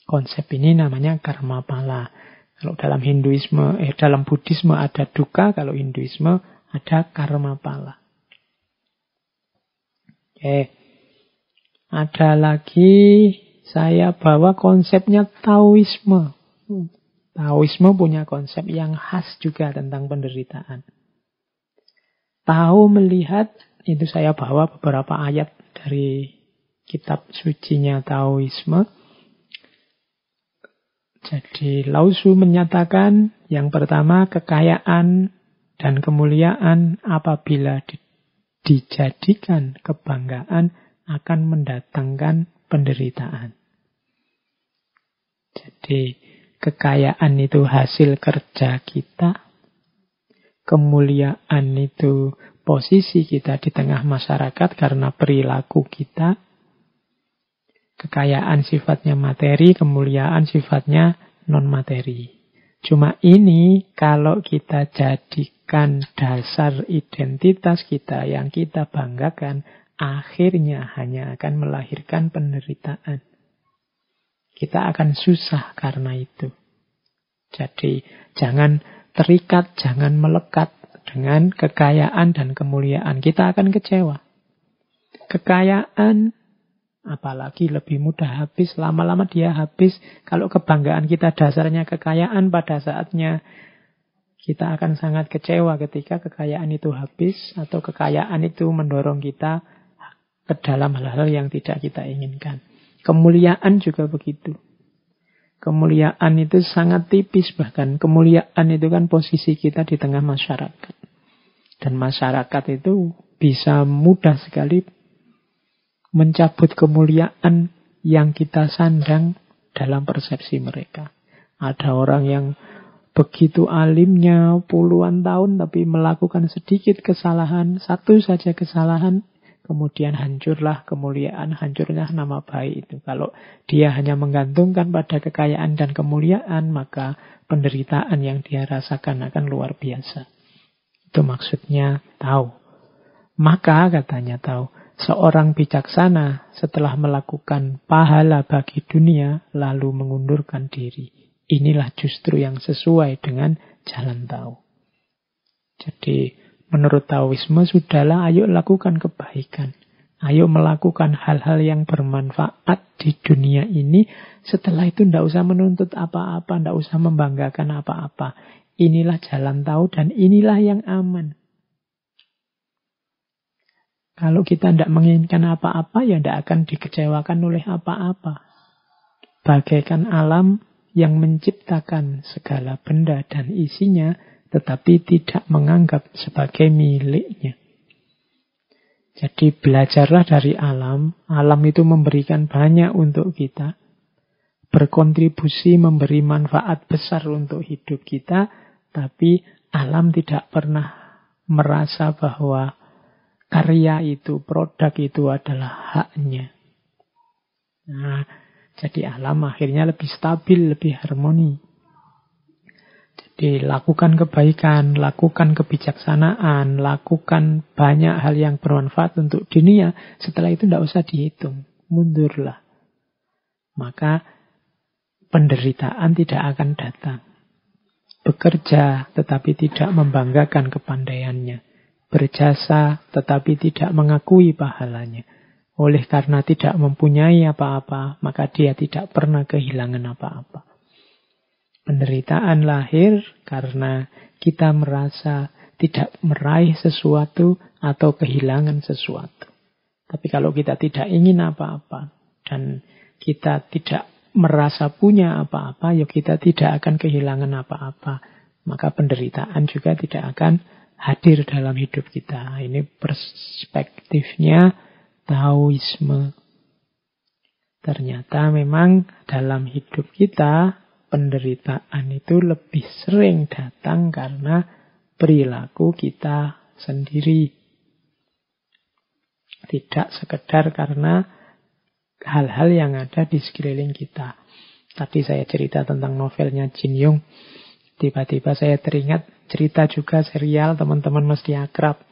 Konsep ini namanya karma pala. Kalau dalam dalam Buddhisme ada dukkha, kalau Hinduisme ada karma pala. Ada lagi saya bawa konsepnya Taoisme. Taoisme punya konsep yang khas juga tentang penderitaan. Tao melihat, itu saya bawa beberapa ayat dari kitab sucinya Taoisme. Jadi Lao Tzu menyatakan yang pertama, kekayaan dan kemuliaan apabila dijadikan kebanggaan akan mendatangkan penderitaan. Jadi kekayaan itu hasil kerja kita. Kemuliaan itu posisi kita di tengah masyarakat karena perilaku kita. Kekayaan sifatnya materi, kemuliaan sifatnya non-materi. Cuma ini kalau kita jadikan dasar identitas kita yang kita banggakan, akhirnya hanya akan melahirkan penderitaan. Kita akan susah karena itu. Jadi jangan terikat, jangan melekat dengan kekayaan dan kemuliaan. Kita akan kecewa. Kekayaan apalagi lebih mudah habis, lama-lama dia habis. Kalau kebanggaan kita dasarnya kekayaan, pada saatnya kita akan sangat kecewa ketika kekayaan itu habis atau kekayaan itu mendorong kita ke dalam hal-hal yang tidak kita inginkan. Kemuliaan juga begitu. Kemuliaan itu sangat tipis bahkan. Kemuliaan itu kan posisi kita di tengah masyarakat. Dan masyarakat itu bisa mudah sekali mencabut kemuliaan yang kita sandang dalam persepsi mereka. Ada orang yang begitu alimnya puluhan tahun tapi melakukan sedikit kesalahan, satu saja kesalahan, kemudian hancurlah kemuliaan, hancurlah nama baik itu. Kalau dia hanya menggantungkan pada kekayaan dan kemuliaan, maka penderitaan yang dia rasakan akan luar biasa. Itu maksudnya tahu. Maka katanya tahu, seorang bijaksana setelah melakukan pahala bagi dunia lalu mengundurkan diri. Inilah justru yang sesuai dengan jalan tahu. Jadi menurut Taoisme, sudahlah ayo lakukan kebaikan. Ayo melakukan hal-hal yang bermanfaat di dunia ini. Setelah itu tidak usah menuntut apa-apa, tidak usah membanggakan apa-apa. Inilah jalan tahu dan inilah yang aman. Kalau kita tidak menginginkan apa-apa, ya tidak akan dikecewakan oleh apa-apa. Bagaikan alam yang menciptakan segala benda dan isinya, tetapi tidak menganggap sebagai miliknya. Jadi belajarlah dari alam. Alam itu memberikan banyak untuk kita. Berkontribusi, memberi manfaat besar untuk hidup kita. Tapi alam tidak pernah merasa bahwa karya itu, produk itu adalah haknya. Nah, jadi alam akhirnya lebih stabil, lebih harmoni. Jadi lakukan kebaikan, lakukan kebijaksanaan, lakukan banyak hal yang bermanfaat untuk dunia. Setelah itu tidak usah dihitung, mundurlah. Maka penderitaan tidak akan datang. Bekerja tetapi tidak membanggakan kepandaiannya. Berjasa tetapi tidak mengakui pahalanya. Oleh karena tidak mempunyai apa-apa, maka dia tidak pernah kehilangan apa-apa. Penderitaan lahir karena kita merasa tidak meraih sesuatu atau kehilangan sesuatu. Tapi kalau kita tidak ingin apa-apa dan kita tidak merasa punya apa-apa, ya kita tidak akan kehilangan apa-apa. Maka penderitaan juga tidak akan hadir dalam hidup kita. Ini perspektifnya Taoisme. Ternyata memang dalam hidup kita penderitaan itu lebih sering datang karena perilaku kita sendiri. Tidak sekedar karena hal-hal yang ada di sekeliling kita. Tadi saya cerita tentang novelnya Jin Yong. Tiba-tiba saya teringat cerita juga serial, teman-teman mesti akrab.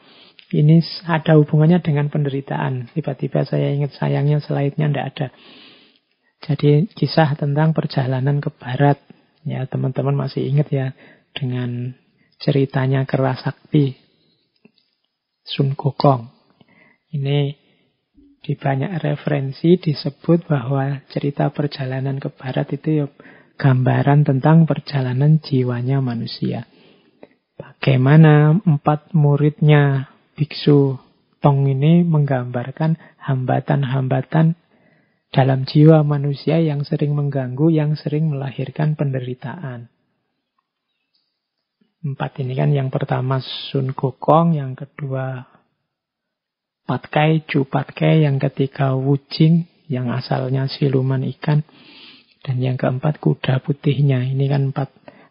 Ini ada hubungannya dengan penderitaan. Tiba-tiba saya ingat, sayangnya slide-nya tidak ada. Jadi kisah tentang perjalanan ke barat. Ya, teman-teman masih ingat ya dengan ceritanya Kera Sakti Sun Gokong. Ini di banyak referensi disebut bahwa cerita perjalanan ke barat itu ya gambaran tentang perjalanan jiwanya manusia. Bagaimana 4 muridnya Biksu Tong ini menggambarkan hambatan-hambatan dalam jiwa manusia yang sering mengganggu, yang sering melahirkan penderitaan. 4 ini kan yang pertama Sun Gokong, yang kedua Patkai, Chu Patkai, yang ketiga Wujing, yang asalnya siluman ikan, dan yang keempat kuda putihnya. Ini kan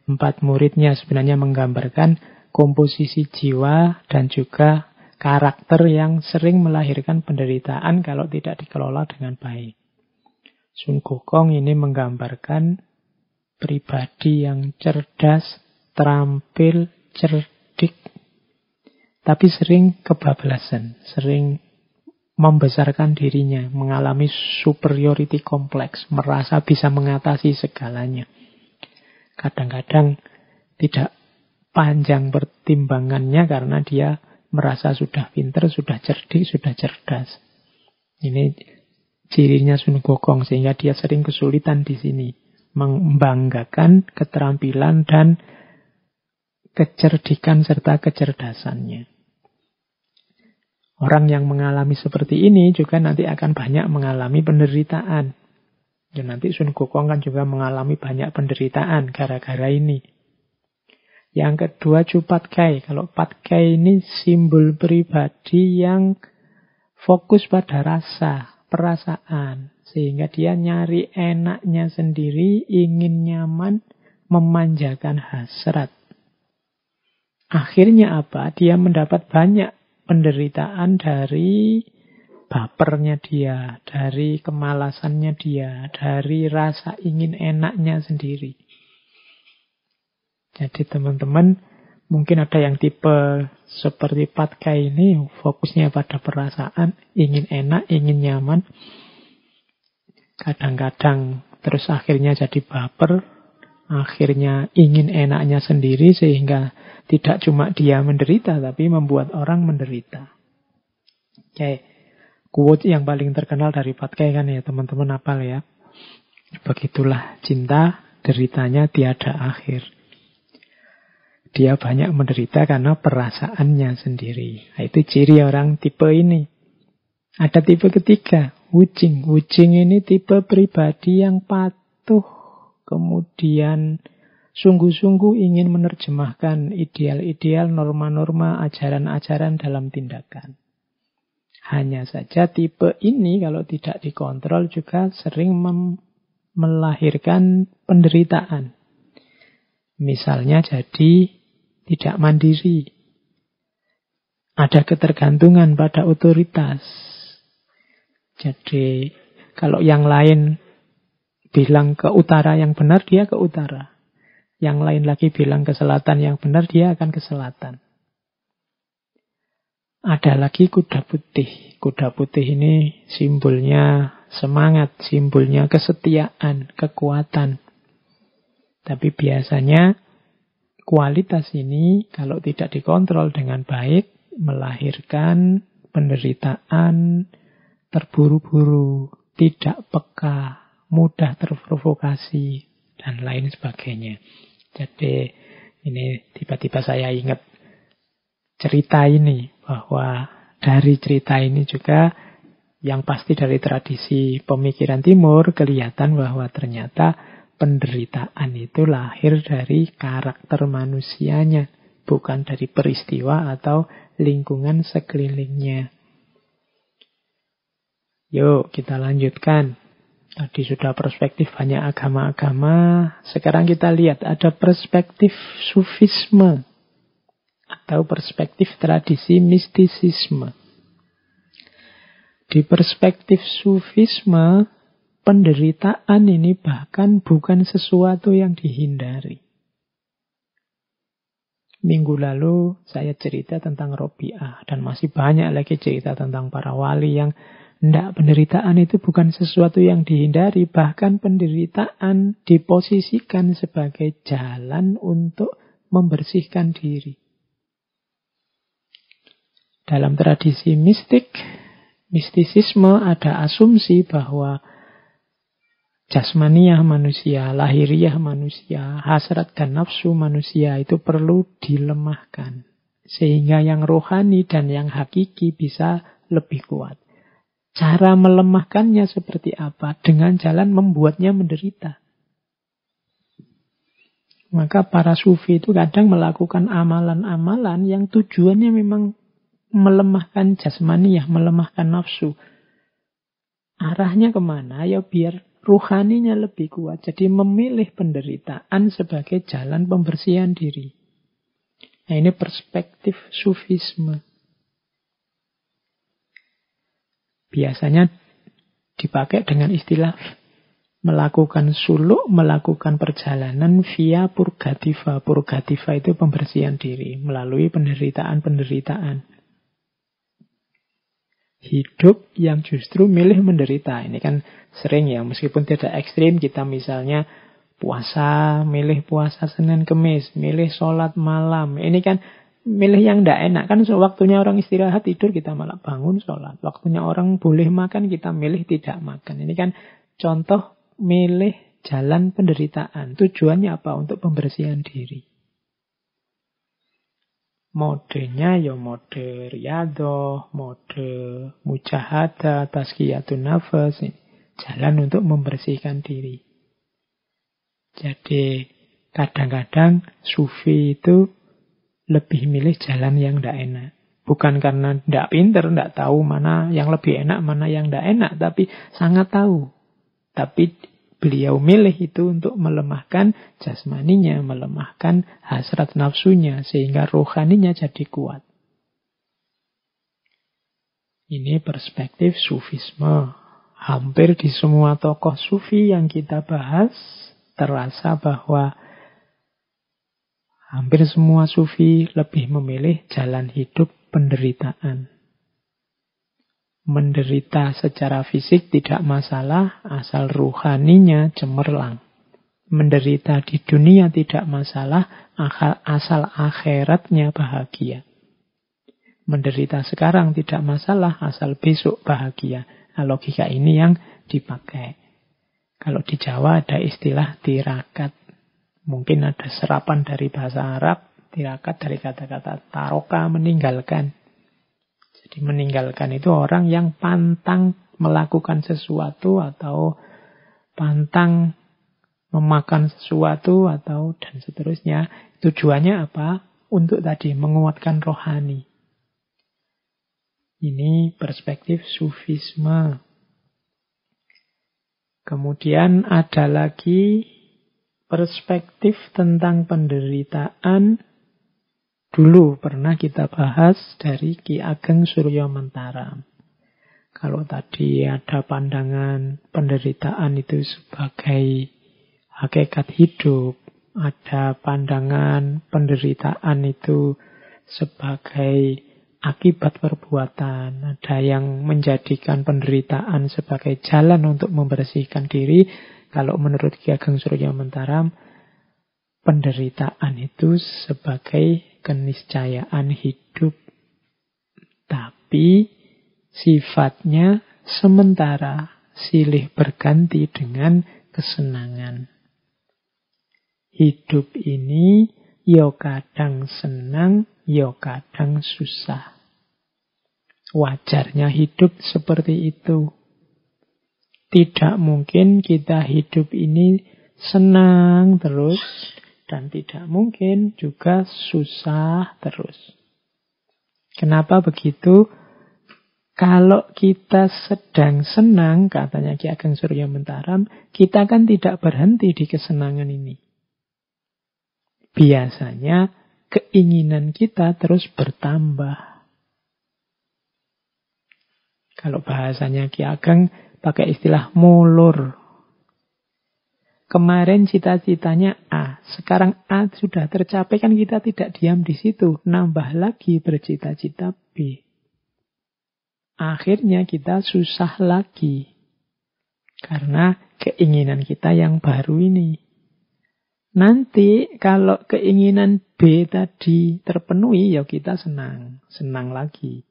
empat muridnya sebenarnya menggambarkan komposisi jiwa dan juga karakter yang sering melahirkan penderitaan kalau tidak dikelola dengan baik. Sun Gokong ini menggambarkan pribadi yang cerdas, terampil, cerdik, tapi sering kebablasan, sering membesarkan dirinya, mengalami superiority complex, merasa bisa mengatasi segalanya. Kadang-kadang tidak panjang pertimbangannya karena dia merasa sudah pintar, sudah cerdik, sudah cerdas. Ini cirinya Sun Gokong, sehingga dia sering kesulitan di sini. Membanggakan keterampilan dan kecerdikan serta kecerdasannya. Orang yang mengalami seperti ini juga nanti akan banyak mengalami penderitaan. Dan nanti Sun Gokong kan juga mengalami banyak penderitaan gara-gara ini. Yang kedua Chu Patkai. Kalau Patkai ini simbol pribadi yang fokus pada rasa, perasaan. Sehingga dia nyari enaknya sendiri, ingin nyaman, memanjakan hasrat. Akhirnya apa? Dia mendapat banyak penderitaan dari bapernya dia, dari kemalasannya dia, dari rasa ingin enaknya sendiri. Jadi teman-teman, mungkin ada yang tipe seperti Patkai ini, fokusnya pada perasaan, ingin enak, ingin nyaman. Kadang-kadang terus akhirnya jadi baper, akhirnya ingin enaknya sendiri, sehingga tidak cuma dia menderita, tapi membuat orang menderita. Oke, quote yang paling terkenal dari Patkai kan ya, teman-teman hafal ya. Begitulah cinta, deritanya tiada akhir. Dia banyak menderita karena perasaannya sendiri. Nah, itu ciri orang tipe ini. Ada tipe ketiga, Wujing. Wujing ini tipe pribadi yang patuh, kemudian sungguh-sungguh ingin menerjemahkan ideal-ideal, norma-norma, ajaran-ajaran dalam tindakan. Hanya saja tipe ini kalau tidak dikontrol juga sering melahirkan penderitaan. Misalnya jadi tidak mandiri. Ada ketergantungan pada otoritas. Jadi kalau yang lain bilang ke utara yang benar, dia ke utara. Yang lain lagi bilang ke selatan yang benar, dia akan ke selatan. Ada lagi kuda putih. Kuda putih ini simbolnya semangat, simbolnya kesetiaan, kekuatan. Tapi biasanya kualitas ini kalau tidak dikontrol dengan baik melahirkan penderitaan, terburu-buru, tidak peka, mudah terprovokasi, dan lain sebagainya. Jadi ini tiba-tiba saya ingat cerita ini, bahwa dari cerita ini juga yang pasti dari tradisi pemikiran timur kelihatan bahwa ternyata penderitaan itu lahir dari karakter manusianya, bukan dari peristiwa atau lingkungan sekelilingnya. Yuk kita lanjutkan. Tadi sudah perspektif banyak agama-agama. Sekarang kita lihat ada perspektif sufisme atau perspektif tradisi mistisisme. Di perspektif sufisme, penderitaan ini bahkan bukan sesuatu yang dihindari. Minggu lalu saya cerita tentang Robi'ah, dan masih banyak lagi cerita tentang para wali yang penderitaan itu bukan sesuatu yang dihindari. Bahkan penderitaan diposisikan sebagai jalan untuk membersihkan diri. Dalam tradisi mistisisme ada asumsi bahwa jasmaniah manusia, lahiriah manusia, hasrat dan nafsu manusia itu perlu dilemahkan. Sehingga yang rohani dan yang hakiki bisa lebih kuat. Cara melemahkannya seperti apa? Dengan jalan membuatnya menderita. Maka para sufi itu kadang melakukan amalan-amalan yang tujuannya memang melemahkan jasmaniah, melemahkan nafsu. Arahnya kemana? Ya biar ruhaninya lebih kuat. Jadi memilih penderitaan sebagai jalan pembersihan diri. Nah, ini perspektif sufisme. Biasanya dipakai dengan istilah melakukan suluk, melakukan perjalanan via purgativa. Purgativa itu pembersihan diri melalui penderitaan-penderitaan. Hidup yang justru milih menderita. Ini kan sering ya, meskipun tidak ekstrim, kita misalnya puasa, milih puasa Senin Kemis, milih sholat malam. Ini kan milih yang tidak enak. Kan waktunya orang istirahat tidur, kita malah bangun sholat. Waktunya orang boleh makan, kita milih tidak makan. Ini kan contoh milih jalan penderitaan. Tujuannya apa? Untuk pembersihan diri. Modenya ya mode riyadhah, mode mujahadah, tazkiyatun nafas. Jalan untuk membersihkan diri. Jadi kadang-kadang sufi itu lebih milih jalan yang tidak enak. Bukan karena tidak pinter, tidak tahu mana yang lebih enak, mana yang tidak enak. Tapi sangat tahu. Tapi beliau milih itu untuk melemahkan jasmaninya, melemahkan hasrat nafsunya, sehingga rohaninya jadi kuat. Ini perspektif sufisme. Hampir di semua tokoh sufi yang kita bahas, terasa bahwa hampir semua sufi lebih memilih jalan hidup penderitaan. Menderita secara fisik tidak masalah, asal ruhaninya cemerlang. Menderita di dunia tidak masalah, asal akhiratnya bahagia. Menderita sekarang tidak masalah, asal besok bahagia. Nah, logika ini yang dipakai. Kalau di Jawa ada istilah tirakat. Mungkin ada serapan dari bahasa Arab. Tirakat dari kata-kata taroka, meninggalkan. Jadi meninggalkan itu orang yang pantang melakukan sesuatu atau pantang memakan sesuatu atau dan seterusnya. Tujuannya apa? Untuk tadi menguatkan rohani. Ini perspektif sufisme. Kemudian ada lagi perspektif tentang penderitaan. Dulu pernah kita bahas dari Ki Ageng Suryo Mentaram. Kalau tadi ada pandangan penderitaan itu sebagai hakikat hidup, ada pandangan penderitaan itu sebagai akibat perbuatan, ada yang menjadikan penderitaan sebagai jalan untuk membersihkan diri. Kalau menurut Ki Ageng Suryo Mentaram, penderitaan itu sebagai keniscayaan hidup, tapi sifatnya sementara, silih berganti dengan kesenangan. Hidup ini yo kadang senang, yo kadang susah. Wajarnya hidup seperti itu. Tidak mungkin kita hidup ini senang terus, dan tidak mungkin juga susah terus. Kenapa begitu? Kalau kita sedang senang, katanya Ki Ageng Suryo Mentaram, kita kan tidak berhenti di kesenangan ini. Biasanya keinginan kita terus bertambah. Kalau bahasanya Ki Ageng pakai istilah mulur. Kemarin cita-citanya A, sekarang A sudah tercapai, kan kita tidak diam di situ, nambah lagi bercita-cita B. Akhirnya kita susah lagi karena keinginan kita yang baru ini. Nanti kalau keinginan B tadi terpenuhi, ya kita senang lagi.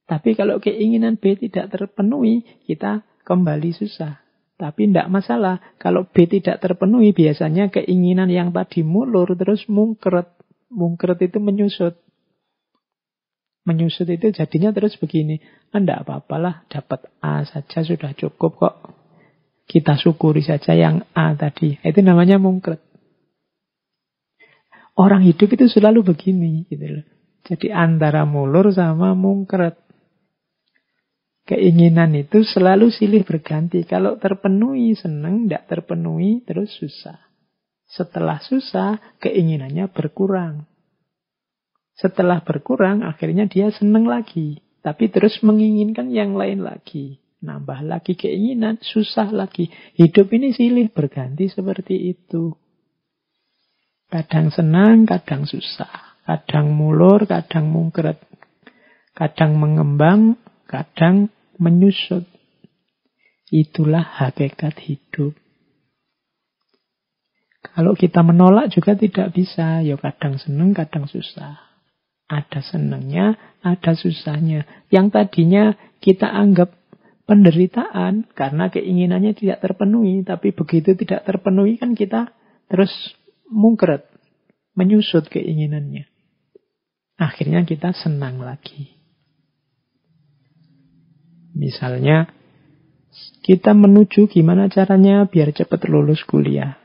Tapi kalau keinginan B tidak terpenuhi, kita kembali susah. Tapi tidak masalah. Kalau B tidak terpenuhi, biasanya keinginan yang tadi mulur terus mungkret. Mungkret itu menyusut. Menyusut itu jadinya terus begini. Tidak apa-apalah, dapat A saja sudah cukup kok. Kita syukuri saja yang A tadi. Itu namanya mungkret. Orang hidup itu selalu begini. Gitu loh. Jadi antara mulur sama mungkret. Keinginan itu selalu silih berganti. Kalau terpenuhi senang, tidak terpenuhi terus susah. Setelah susah, keinginannya berkurang. Setelah berkurang, akhirnya dia senang lagi. Tapi terus menginginkan yang lain lagi. Nambah lagi keinginan, susah lagi. Hidup ini silih berganti seperti itu. Kadang senang, kadang susah. Kadang mulur, kadang mungkret. Kadang mengembang, kadang menyusut. Itulah hakikat hidup. Kalau kita menolak juga tidak bisa. Ya kadang senang, kadang susah. Ada senangnya, ada susahnya. Yang tadinya kita anggap penderitaan karena keinginannya tidak terpenuhi. Tapi begitu tidak terpenuhi kan kita terus mungkret. Menyusut keinginannya. Akhirnya kita senang lagi. Misalnya, kita menuju gimana caranya biar cepat lulus kuliah.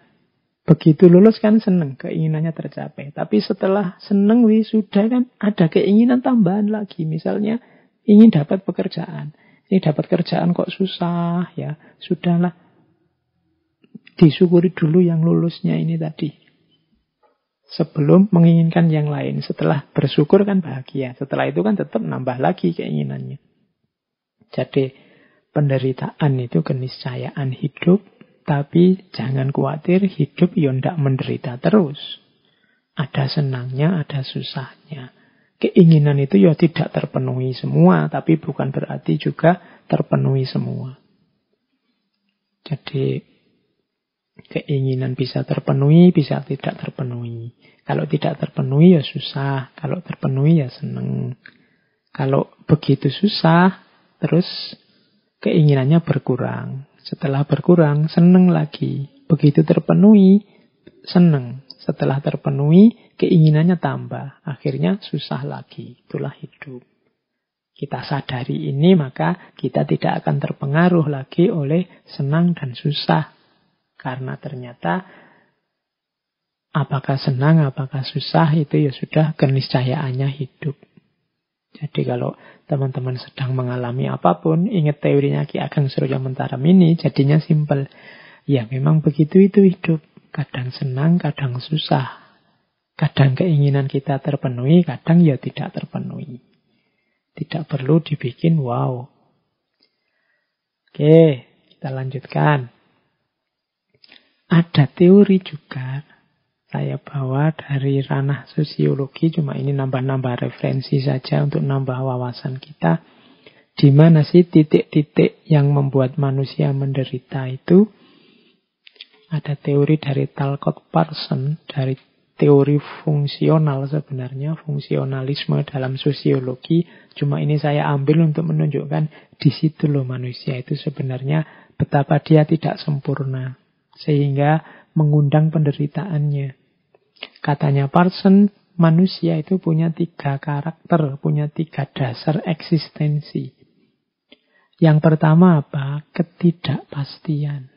Begitu lulus kan seneng, keinginannya tercapai. Tapi setelah seneng wisuda kan ada keinginan tambahan lagi. Misalnya, ingin dapat pekerjaan. Ini dapat kerjaan kok susah ya. Sudahlah, disyukuri dulu yang lulusnya ini tadi. Sebelum menginginkan yang lain. Setelah bersyukur kan bahagia. Setelah itu kan tetap nambah lagi keinginannya. Jadi penderitaan itu keniscayaan hidup, tapi jangan khawatir, hidup ya ndak menderita terus. Ada senangnya, ada susahnya. Keinginan itu ya tidak terpenuhi semua, tapi bukan berarti juga terpenuhi semua. Jadi keinginan bisa terpenuhi, bisa tidak terpenuhi. Kalau tidak terpenuhi ya susah, kalau terpenuhi ya senang. Kalau begitu susah, terus keinginannya berkurang. Setelah berkurang, senang lagi. Begitu terpenuhi, senang. Setelah terpenuhi, keinginannya tambah. Akhirnya susah lagi. Itulah hidup. Kita sadari ini, maka kita tidak akan terpengaruh lagi oleh senang dan susah. Karena ternyata apakah senang, apakah susah, itu ya sudah keniscayaannya hidup. Jadi kalau teman-teman sedang mengalami apapun, ingat teorinya Ki Ageng Surya Mentara ini, jadinya simpel. Ya memang begitu itu hidup. Kadang senang, kadang susah. Kadang keinginan kita terpenuhi, kadang ya tidak terpenuhi. Tidak perlu dibikin wow. Oke, kita lanjutkan. Ada teori juga saya bawa dari ranah sosiologi, cuma ini nambah-nambah referensi saja untuk nambah wawasan kita. Di mana sih titik-titik yang membuat manusia menderita itu? Ada teori dari Talcott Parsons, dari teori fungsional sebenarnya, fungsionalisme dalam sosiologi. Cuma ini saya ambil untuk menunjukkan di situ loh manusia itu sebenarnya betapa dia tidak sempurna. Sehingga mengundang penderitaannya. Katanya Parsons, manusia itu punya 3 karakter, punya 3 dasar eksistensi. Yang pertama apa? Ketidakpastian.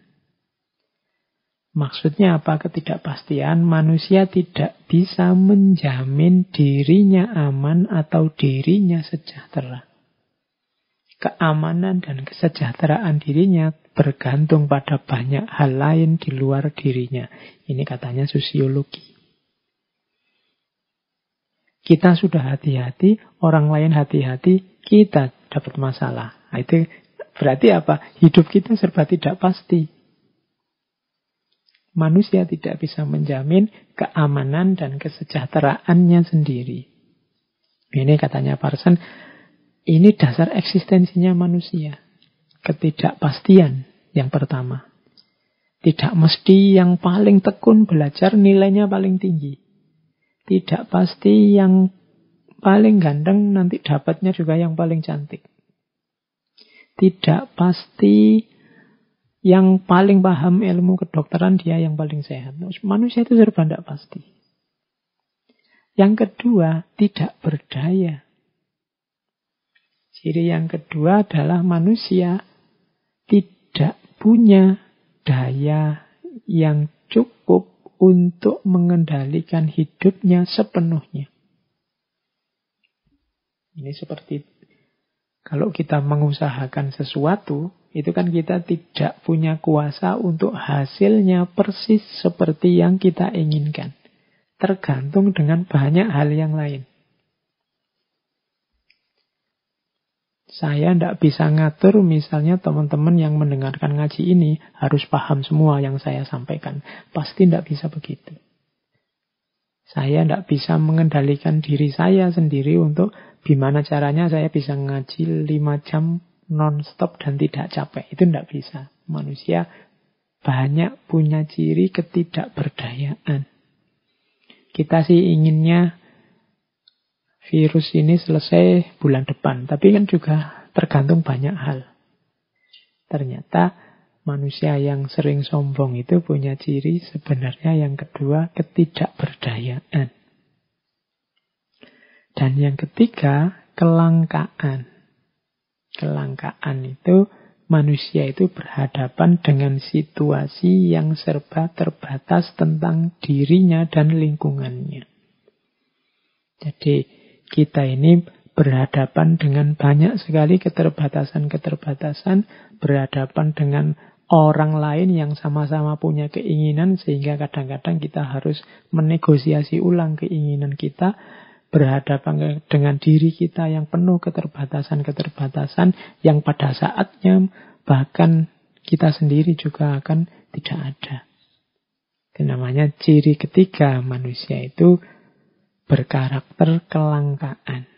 Maksudnya apa ketidakpastian? Manusia tidak bisa menjamin dirinya aman atau dirinya sejahtera. Keamanan dan kesejahteraan dirinya bergantung pada banyak hal lain di luar dirinya. Ini katanya sosiologi. Kita sudah hati-hati, orang lain hati-hati, kita dapat masalah. Nah, itu berarti apa? Hidup kita serba tidak pasti. Manusia tidak bisa menjamin keamanan dan kesejahteraannya sendiri. Ini katanya Parson, ini dasar eksistensinya manusia. Ketidakpastian yang pertama. Tidak mesti yang paling tekun belajar nilainya paling tinggi. Tidak pasti yang paling ganteng nanti dapatnya juga yang paling cantik. Tidak pasti yang paling paham ilmu kedokteran dia yang paling sehat. Manusia itu serba tidak pasti. Yang kedua, tidak berdaya. Ciri yang kedua adalah manusia tidak punya daya yang cukup untuk mengendalikan hidupnya sepenuhnya. Ini seperti kalau kita mengusahakan sesuatu, itu kan kita tidak punya kuasa untuk hasilnya persis seperti yang kita inginkan. Tergantung dengan banyak hal yang lain. Saya tidak bisa ngatur misalnya teman-teman yang mendengarkan ngaji ini harus paham semua yang saya sampaikan. Pasti tidak bisa begitu. Saya tidak bisa mengendalikan diri saya sendiri untuk gimana caranya saya bisa ngaji 5 jam non-stop dan tidak capek. Itu tidak bisa. Manusia banyak punya ciri ketidakberdayaan. Kita sih inginnya virus ini selesai bulan depan. Tapi kan juga tergantung banyak hal. Ternyata manusia yang sering sombong itu punya ciri sebenarnya yang kedua, ketidakberdayaan. Dan yang ketiga, kelangkaan. Kelangkaan itu manusia itu berhadapan dengan situasi yang serba terbatas tentang dirinya dan lingkungannya. Jadi kita ini berhadapan dengan banyak sekali keterbatasan-keterbatasan, berhadapan dengan orang lain yang sama-sama punya keinginan, sehingga kadang-kadang kita harus menegosiasi ulang keinginan kita, berhadapan dengan diri kita yang penuh keterbatasan-keterbatasan, yang pada saatnya bahkan kita sendiri juga akan tidak ada. Itu namanya ciri ketiga manusia itu berkarakter kelangkaan.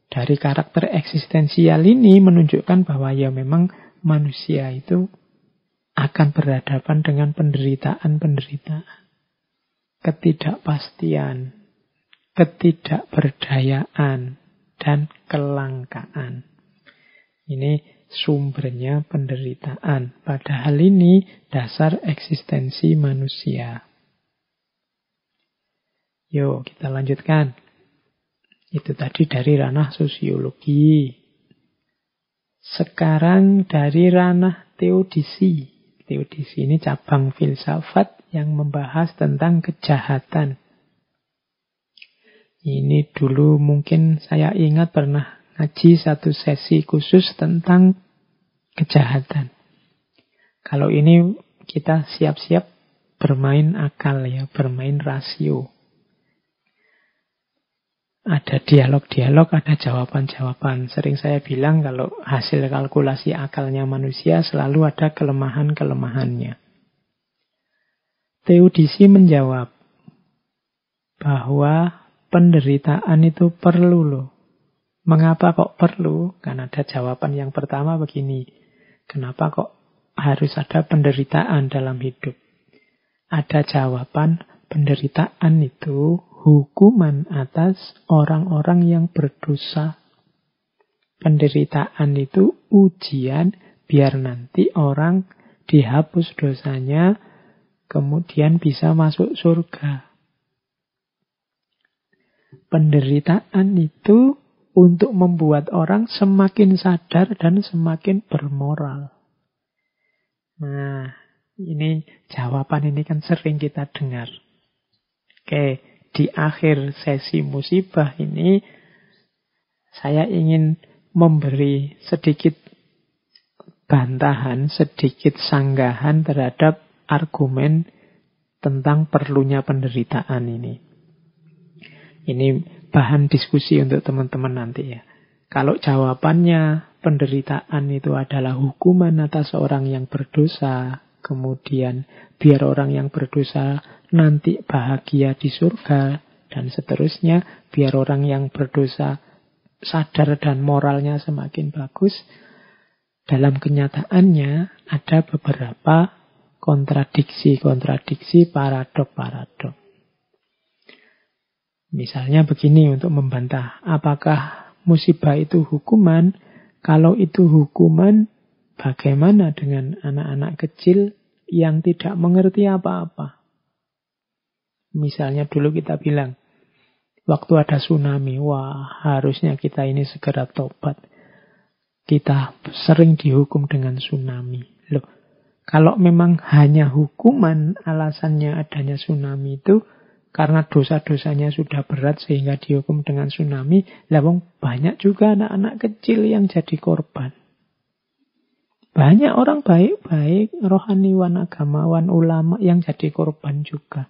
Dari karakter eksistensial ini menunjukkan bahwa ya memang manusia itu akan berhadapan dengan penderitaan-penderitaan. Ketidakpastian, ketidakberdayaan, dan kelangkaan. Ini sumbernya penderitaan. Padahal ini dasar eksistensi manusia. Yuk, kita lanjutkan. Itu tadi dari ranah sosiologi. Sekarang dari ranah teodisi. Teodisi ini cabang filsafat yang membahas tentang kejahatan. Ini dulu mungkin saya ingat pernah ngaji satu sesi khusus tentang kejahatan. Kalau ini kita siap-siap bermain akal ya, bermain rasio. Ada dialog-dialog, ada jawaban-jawaban. Sering saya bilang kalau hasil kalkulasi akalnya manusia selalu ada kelemahan-kelemahannya. Teodisi menjawab bahwa penderitaan itu perlu loh. Mengapa kok perlu? Karena ada jawaban yang pertama begini. Kenapa kok harus ada penderitaan dalam hidup? Ada jawaban penderitaan itu hukuman atas orang-orang yang berdosa. Penderitaan itu ujian biar nanti orang dihapus dosanya, kemudian bisa masuk surga. Penderitaan itu untuk membuat orang semakin sadar dan semakin bermoral. Nah, ini jawaban ini kan sering kita dengar. Oke, di akhir sesi musibah ini saya ingin memberi sedikit bantahan, sedikit sanggahan terhadap argumen tentang perlunya penderitaan ini. Ini bahan diskusi untuk teman-teman nanti ya. Kalau jawabannya penderitaan itu adalah hukuman atas orang yang berdosa, kemudian biar orang yang berdosa nanti bahagia di surga, dan seterusnya, biar orang yang berdosa sadar dan moralnya semakin bagus. Dalam kenyataannya ada beberapa kontradiksi, paradok. Misalnya begini untuk membantah, apakah musibah itu hukuman? Kalau itu hukuman, bagaimana dengan anak-anak kecil yang tidak mengerti apa-apa? Misalnya dulu kita bilang, waktu ada tsunami, wah harusnya kita ini segera tobat. Kita sering dihukum dengan tsunami. Loh, kalau memang hanya hukuman alasannya adanya tsunami itu karena dosa-dosanya sudah berat sehingga dihukum dengan tsunami, lah banyak juga anak-anak kecil yang jadi korban. Banyak orang baik-baik, rohaniwan, agamawan, ulama yang jadi korban juga.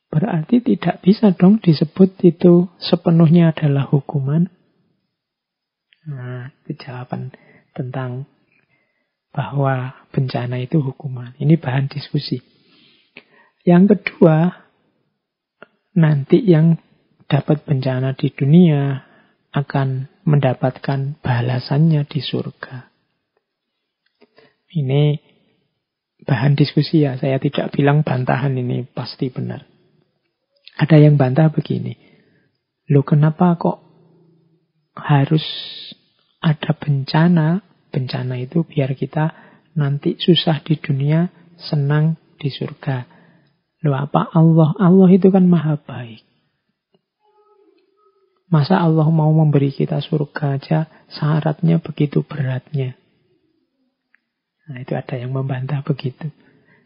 Berarti tidak bisa dong disebut itu sepenuhnya adalah hukuman. Nah, itu jawaban tentang bahwa bencana itu hukuman. Ini bahan diskusi. Yang kedua, nanti yang dapat bencana di dunia akan mendapatkan balasannya di surga. Ini bahan diskusi ya, saya tidak bilang bantahan ini pasti benar. Ada yang bantah begini, loh kenapa kok harus ada bencana? Bencana itu biar kita nanti susah di dunia, senang di surga. Loh apa Allah itu kan maha baik. Masa Allah mau memberi kita surga aja syaratnya begitu beratnya? Nah itu ada yang membantah begitu.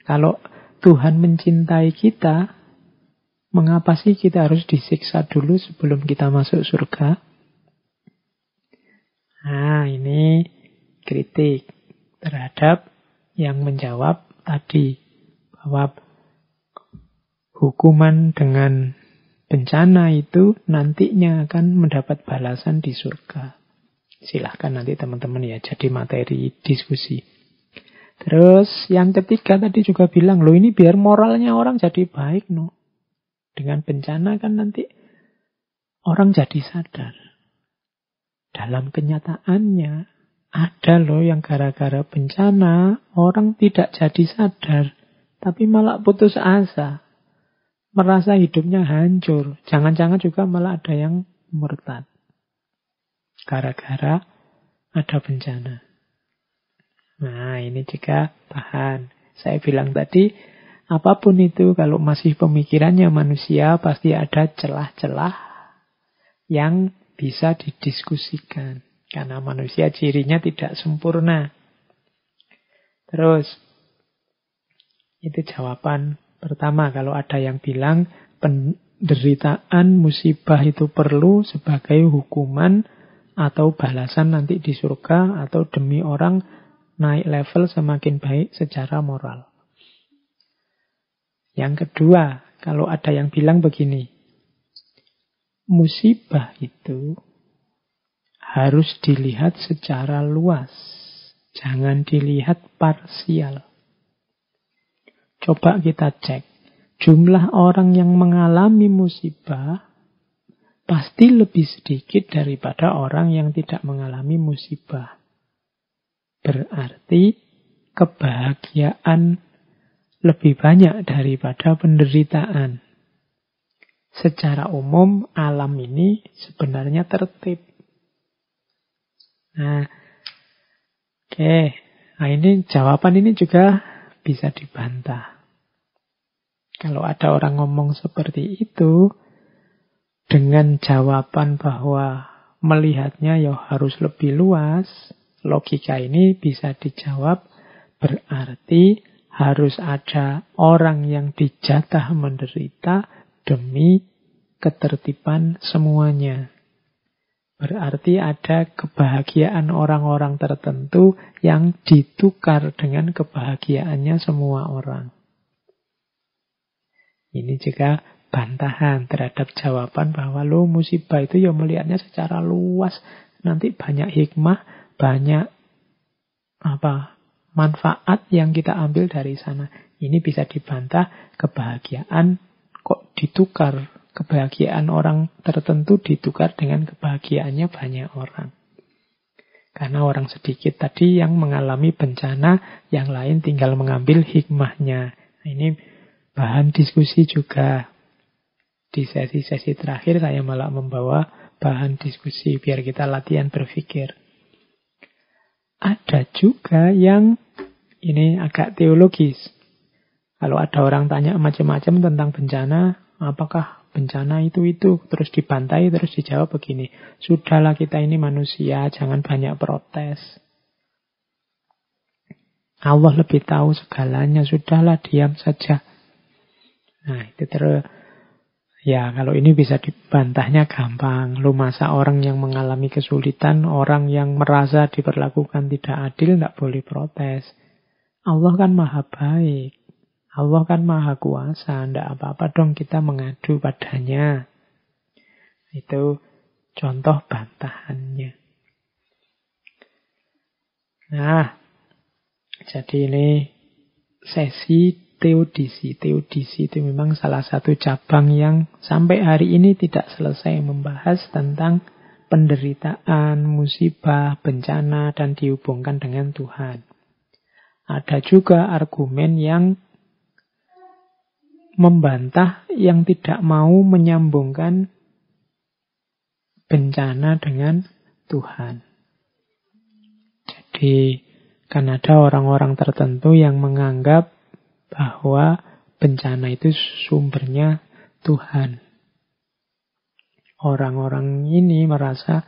Kalau Tuhan mencintai kita, mengapa sih kita harus disiksa dulu sebelum kita masuk surga? Nah, ini kritik terhadap yang menjawab tadi bahwa hukuman dengan bencana itu nantinya akan mendapat balasan di surga. Silahkan nanti teman-teman ya jadi materi diskusi. Terus yang ketiga tadi juga bilang, loh ini biar moralnya orang jadi baik, no. Dengan bencana kan nanti orang jadi sadar. Dalam kenyataannya ada loh yang gara-gara bencana orang tidak jadi sadar, tapi malah putus asa, merasa hidupnya hancur. Jangan-jangan juga malah ada yang murtad gara-gara ada bencana. Nah ini juga bahan. Saya bilang tadi, apapun itu, kalau masih pemikirannya manusia, pasti ada celah-celah yang bisa didiskusikan. Karena manusia cirinya tidak sempurna. Terus, itu jawaban pertama. Kalau ada yang bilang, penderitaan, musibah itu perlu sebagai hukuman atau balasan nanti di surga, atau demi orang naik level semakin baik secara moral. Yang kedua, kalau ada yang bilang begini, musibah itu harus dilihat secara luas, jangan dilihat parsial. Coba kita cek, jumlah orang yang mengalami musibah pasti lebih sedikit daripada orang yang tidak mengalami musibah. Berarti kebahagiaan lebih banyak daripada penderitaan. Secara umum, alam ini sebenarnya tertib. Nah, oke. Nah, ini jawaban ini juga bisa dibantah. Kalau ada orang ngomong seperti itu, dengan jawaban bahwa melihatnya ya harus lebih luas, logika ini bisa dijawab, berarti harus ada orang yang dijatah menderita demi ketertiban semuanya. Berarti ada kebahagiaan orang-orang tertentu yang ditukar dengan kebahagiaannya semua orang. Ini juga bantahan terhadap jawaban bahwa lo musibah itu ya melihatnya secara luas. nanti banyak hikmah, banyak manfaat yang kita ambil dari sana. Ini bisa dibantah, kebahagiaan kok ditukar. Kebahagiaan orang tertentu ditukar dengan kebahagiaannya banyak orang. Karena orang sedikit tadi yang mengalami bencana, yang lain tinggal mengambil hikmahnya. Ini bahan diskusi juga. Di sesi-sesi terakhir saya malah membawa bahan diskusi biar kita latihan berpikir. Ada juga yang ini agak teologis. Kalau ada orang tanya macam-macam tentang bencana, apakah bencana itu, terus dibantai, terus dijawab begini, sudahlah kita ini manusia, jangan banyak protes. Allah lebih tahu segalanya, sudahlah diam saja. Nah itu terus. Ya, kalau ini bisa dibantahnya gampang. Lu masa orang yang mengalami kesulitan, orang yang merasa diperlakukan tidak adil, tidak boleh protes. Allah kan maha baik. Allah kan maha kuasa. Tidak apa-apa dong kita mengadu padanya. Itu contoh bantahannya. Nah, jadi ini sesi teodisi. Teodisi itu memang salah satu cabang yang sampai hari ini tidak selesai membahas tentang penderitaan, musibah, bencana, dan dihubungkan dengan Tuhan. Ada juga argumen yang membantah, yang tidak mau menyambungkan bencana dengan Tuhan. Jadi, kan ada orang-orang tertentu yang menganggap bahwa bencana itu sumbernya Tuhan. Orang-orang ini merasa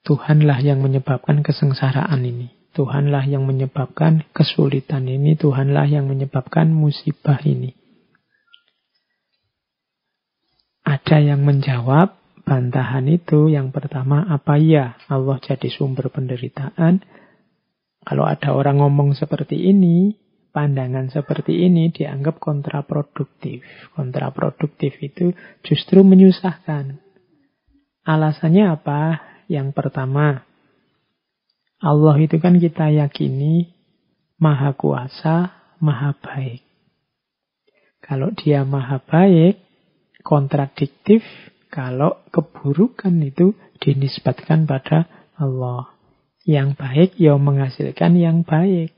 Tuhanlah yang menyebabkan kesengsaraan ini. Tuhanlah yang menyebabkan kesulitan ini. Tuhanlah yang menyebabkan musibah ini. Ada yang menjawab bantahan itu. Yang pertama, apa ya Allah jadi sumber penderitaan? Kalau ada orang ngomong seperti ini, pandangan seperti ini dianggap kontraproduktif. Kontraproduktif itu justru menyusahkan. Alasannya apa? Yang pertama, Allah itu kan kita yakini maha kuasa, maha baik. Kalau dia maha baik, kontradiktif kalau keburukan itu dinisbatkan pada Allah. Yang baik ya menghasilkan yang baik.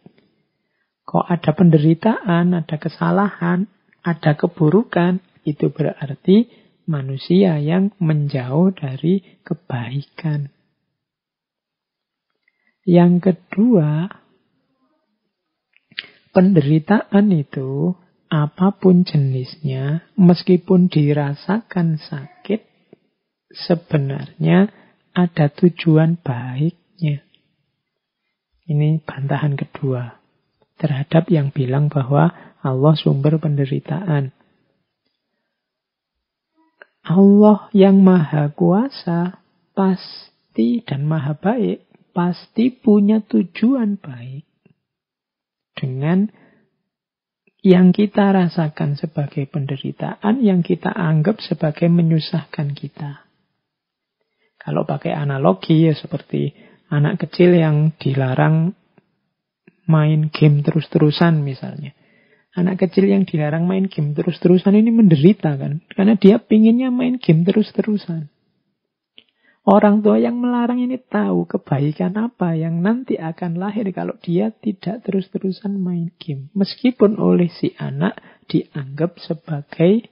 Kok ada penderitaan, ada kesalahan, ada keburukan, itu berarti manusia yang menjauh dari kebaikan. Yang kedua, penderitaan itu apapun jenisnya, meskipun dirasakan sakit, sebenarnya ada tujuan baiknya. Ini bantahan kedua terhadap yang bilang bahwa Allah sumber penderitaan. Allah yang maha kuasa pasti dan maha baik, pasti punya tujuan baik dengan yang kita rasakan sebagai penderitaan, yang kita anggap sebagai menyusahkan kita. Kalau pakai analogi ya seperti anak kecil yang dilarang main game terus-terusan misalnya. Anak kecil yang dilarang main game terus-terusan ini menderita kan. Karena dia pinginnya main game terus-terusan. Orang tua yang melarang ini tahu kebaikan apa yang nanti akan lahir kalau dia tidak terus-terusan main game. Meskipun oleh si anak dianggap sebagai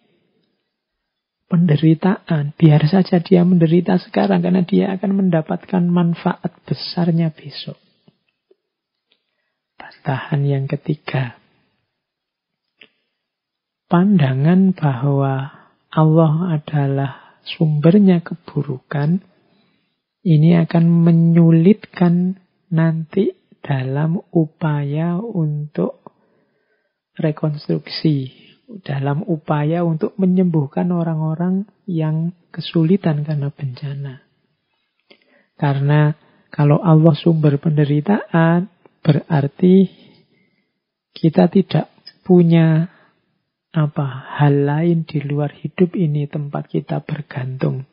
penderitaan. Biar saja dia menderita sekarang karena dia akan mendapatkan manfaat besarnya besok. Bantahan yang ketiga. Pandangan bahwa Allah adalah sumbernya keburukan ini akan menyulitkan nanti dalam upaya untuk rekonstruksi, dalam upaya untuk menyembuhkan orang-orang yang kesulitan karena bencana. Karena kalau Allah sumber penderitaan, berarti kita tidak punya hal lain di luar hidup ini tempat kita bergantung.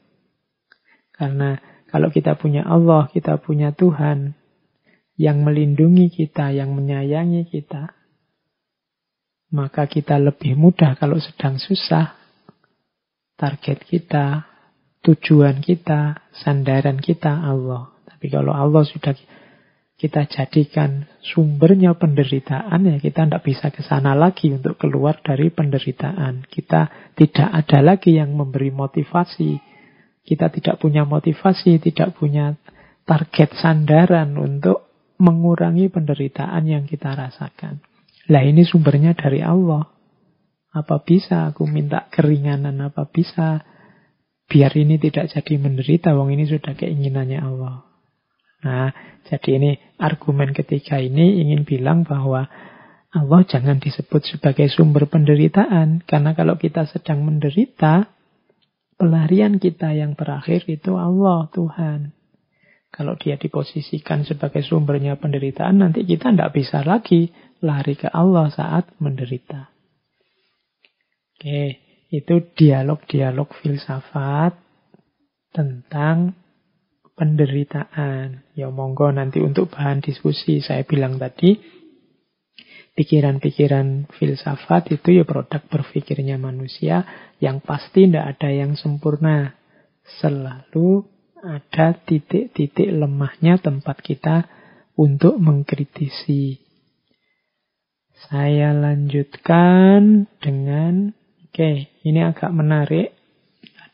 Karena Kalau kita punya Allah, kita punya Tuhan yang melindungi kita, yang menyayangi kita, maka kita lebih mudah kalau sedang susah. Target kita, tujuan kita, sandaran kita Allah. Tapi kalau Allah sudah kita jadikan sumbernya penderitaan, ya kita tidak bisa ke sana lagi untuk keluar dari penderitaan. Kita tidak ada lagi yang memberi motivasi. Kita tidak punya motivasi, tidak punya target sandaran untuk mengurangi penderitaan yang kita rasakan. Lah ini sumbernya dari Allah. Apa bisa aku minta keringanan? Apa bisa biar ini tidak jadi menderita? Wong ini sudah keinginannya Allah. Nah, jadi ini argumen ketiga ini ingin bilang bahwa Allah jangan disebut sebagai sumber penderitaan. Karena kalau kita sedang menderita, pelarian kita yang terakhir itu Allah, Tuhan. Kalau dia diposisikan sebagai sumbernya penderitaan, nanti kita tidak bisa lagi lari ke Allah saat menderita. Oke, itu dialog-dialog filsafat tentang penderitaan. Ya monggo nanti untuk bahan diskusi. Saya bilang tadi, pikiran-pikiran filsafat itu ya produk berpikirnya manusia, yang pasti tidak ada yang sempurna. Selalu ada titik-titik lemahnya tempat kita untuk mengkritisi. Saya lanjutkan dengan, ini agak menarik.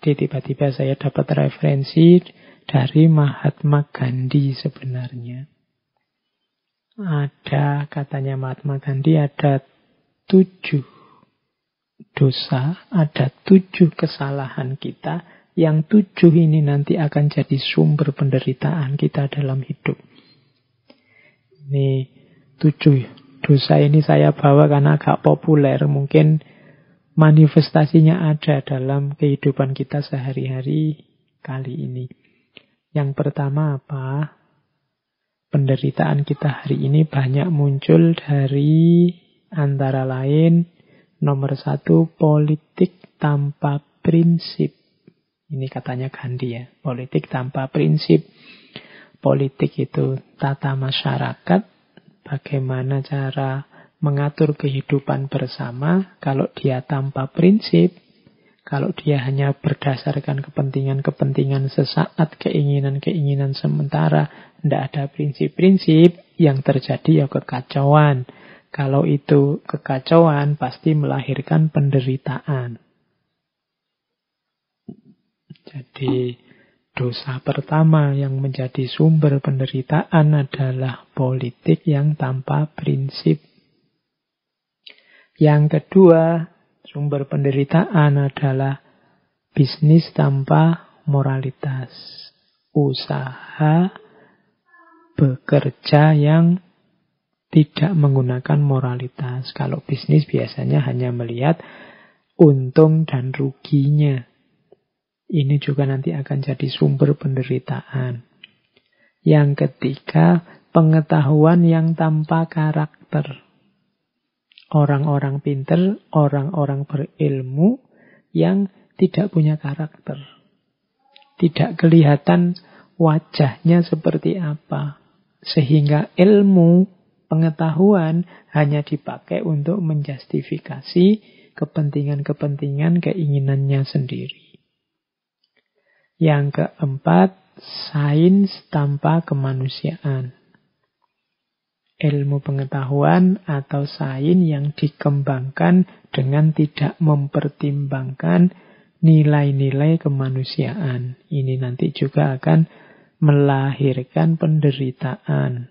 Tadi tiba-tiba saya dapat referensi dari Mahatma Gandhi sebenarnya. Ada, katanya Mahatma Gandhi, ada 7 dosa, ada 7 kesalahan kita, yang 7 ini nanti akan jadi sumber penderitaan kita dalam hidup. Ini 7 dosa ini saya bawa karena agak populer, mungkin manifestasinya ada dalam kehidupan kita sehari-hari kali ini. Yang pertama apa? Penderitaan kita hari ini banyak muncul dari antara lain nomor 1, politik tanpa prinsip. Ini katanya Gandhi ya, politik tanpa prinsip. Politik itu tata masyarakat, bagaimana cara mengatur kehidupan bersama. Kalau dia tanpa prinsip, kalau dia hanya berdasarkan kepentingan-kepentingan sesaat, keinginan-keinginan sementara, tidak ada prinsip-prinsip, yang terjadi ya kekacauan. Kalau itu kekacauan, pasti melahirkan penderitaan. Jadi dosa pertama yang menjadi sumber penderitaan adalah politik yang tanpa prinsip. Yang kedua, sumber penderitaan adalah bisnis tanpa moralitas. Usaha bekerja yang tidak menggunakan moralitas. Kalau bisnis biasanya hanya melihat untung dan ruginya. Ini juga nanti akan jadi sumber penderitaan. Yang ketiga, pengetahuan yang tanpa karakter. Orang-orang pintar, orang-orang berilmu yang tidak punya karakter. Tidak kelihatan wajahnya seperti apa. Sehingga ilmu, pengetahuan hanya dipakai untuk menjustifikasi kepentingan-kepentingan keinginannya sendiri. Yang keempat, sains tanpa kemanusiaan. Ilmu pengetahuan atau sains yang dikembangkan dengan tidak mempertimbangkan nilai-nilai kemanusiaan. Ini nanti juga akan melahirkan penderitaan.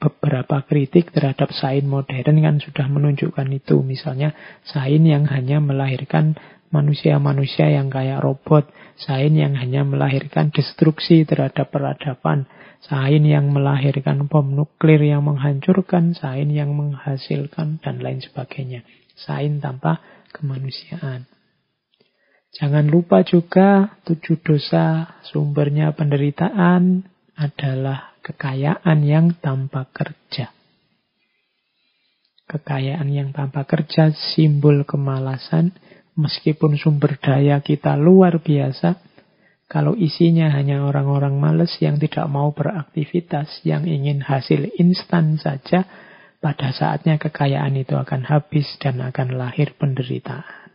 Beberapa kritik terhadap sains modern kan sudah menunjukkan itu. Misalnya sains yang hanya melahirkan manusia-manusia yang kayak robot, sains yang hanya melahirkan destruksi terhadap peradaban, sains yang melahirkan bom nuklir yang menghancurkan, sains yang menghasilkan, dan lain sebagainya. Sains tanpa kemanusiaan. Jangan lupa juga 7 dosa sumbernya penderitaan adalah kekayaan yang tanpa kerja. Kekayaan yang tanpa kerja simbol kemalasan. Meskipun sumber daya kita luar biasa, Kalau isinya hanya orang-orang malas yang tidak mau beraktivitas, yang ingin hasil instan saja, pada saatnya kekayaan itu akan habis dan akan lahir penderitaan.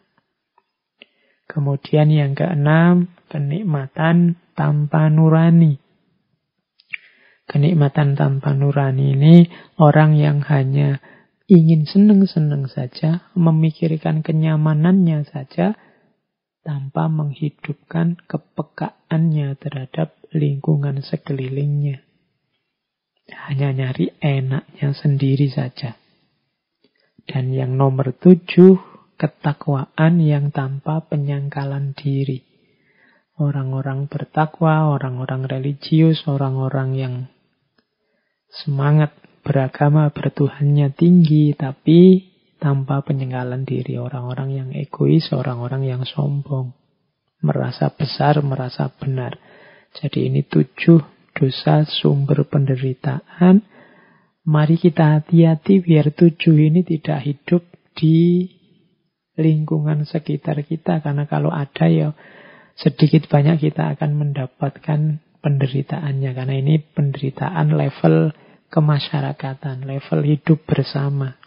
Kemudian yang keenam, kenikmatan tanpa nurani. Kenikmatan tanpa nurani ini orang yang hanya ingin senang-senang saja, memikirkan kenyamanannya saja, tanpa menghidupkan kepekaannya terhadap lingkungan sekelilingnya. Hanya nyari enaknya sendiri saja. Dan yang nomor 7, ketakwaan yang tanpa penyangkalan diri. Orang-orang bertakwa, orang-orang religius, orang-orang yang semangat beragama, bertuhannya tinggi, tapi tanpa penyangkalan diri. Orang-orang yang egois, orang-orang yang sombong. Merasa besar, merasa benar. Jadi ini 7 dosa sumber penderitaan. Mari kita hati-hati biar 7 ini tidak hidup di lingkungan sekitar kita. Karena kalau ada ya sedikit banyak kita akan mendapatkan penderitaannya. Karena ini penderitaan level kemasyarakatan, level hidup bersama.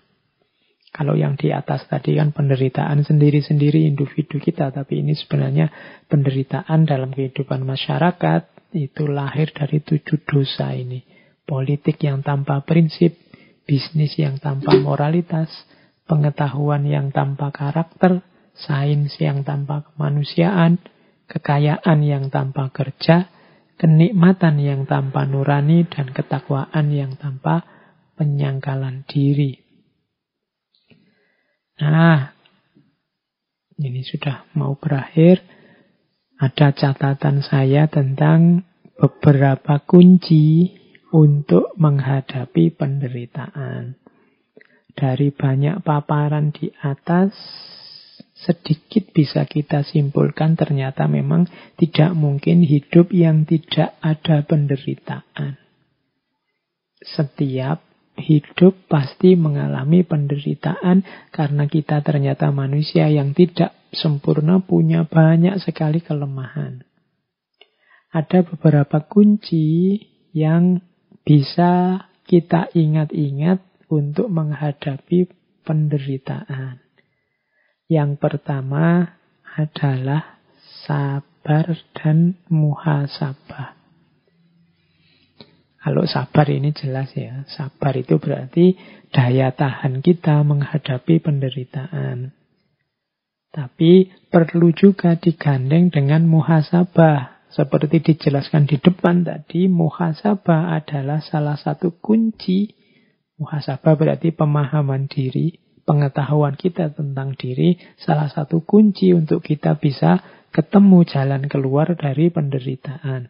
Kalau yang di atas tadi kan penderitaan sendiri-sendiri individu kita, tapi ini sebenarnya penderitaan dalam kehidupan masyarakat, itu lahir dari 7 dosa ini. Politik yang tanpa prinsip, bisnis yang tanpa moralitas, pengetahuan yang tanpa karakter, sains yang tanpa kemanusiaan, kekayaan yang tanpa kerja, kenikmatan yang tanpa nurani, dan ketakwaan yang tanpa penyangkalan diri. Nah, ini sudah mau berakhir. Ada catatan saya tentang beberapa kunci untuk menghadapi penderitaan. Dari banyak paparan di atas, sedikit bisa kita simpulkan ternyata memang tidak mungkin hidup yang tidak ada penderitaan. Setiap hidup pasti mengalami penderitaan karena kita ternyata manusia yang tidak sempurna, punya banyak sekali kelemahan. Ada beberapa kunci yang bisa kita ingat-ingat untuk menghadapi penderitaan. Yang pertama adalah sabar dan muhasabah. Kalau sabar ini jelas ya. Sabar itu berarti daya tahan kita menghadapi penderitaan. Tapi perlu juga digandeng dengan muhasabah. Seperti dijelaskan di depan tadi, muhasabah adalah salah satu kunci. Muhasabah berarti pemahaman diri, pengetahuan kita tentang diri, salah satu kunci untuk kita bisa ketemu jalan keluar dari penderitaan.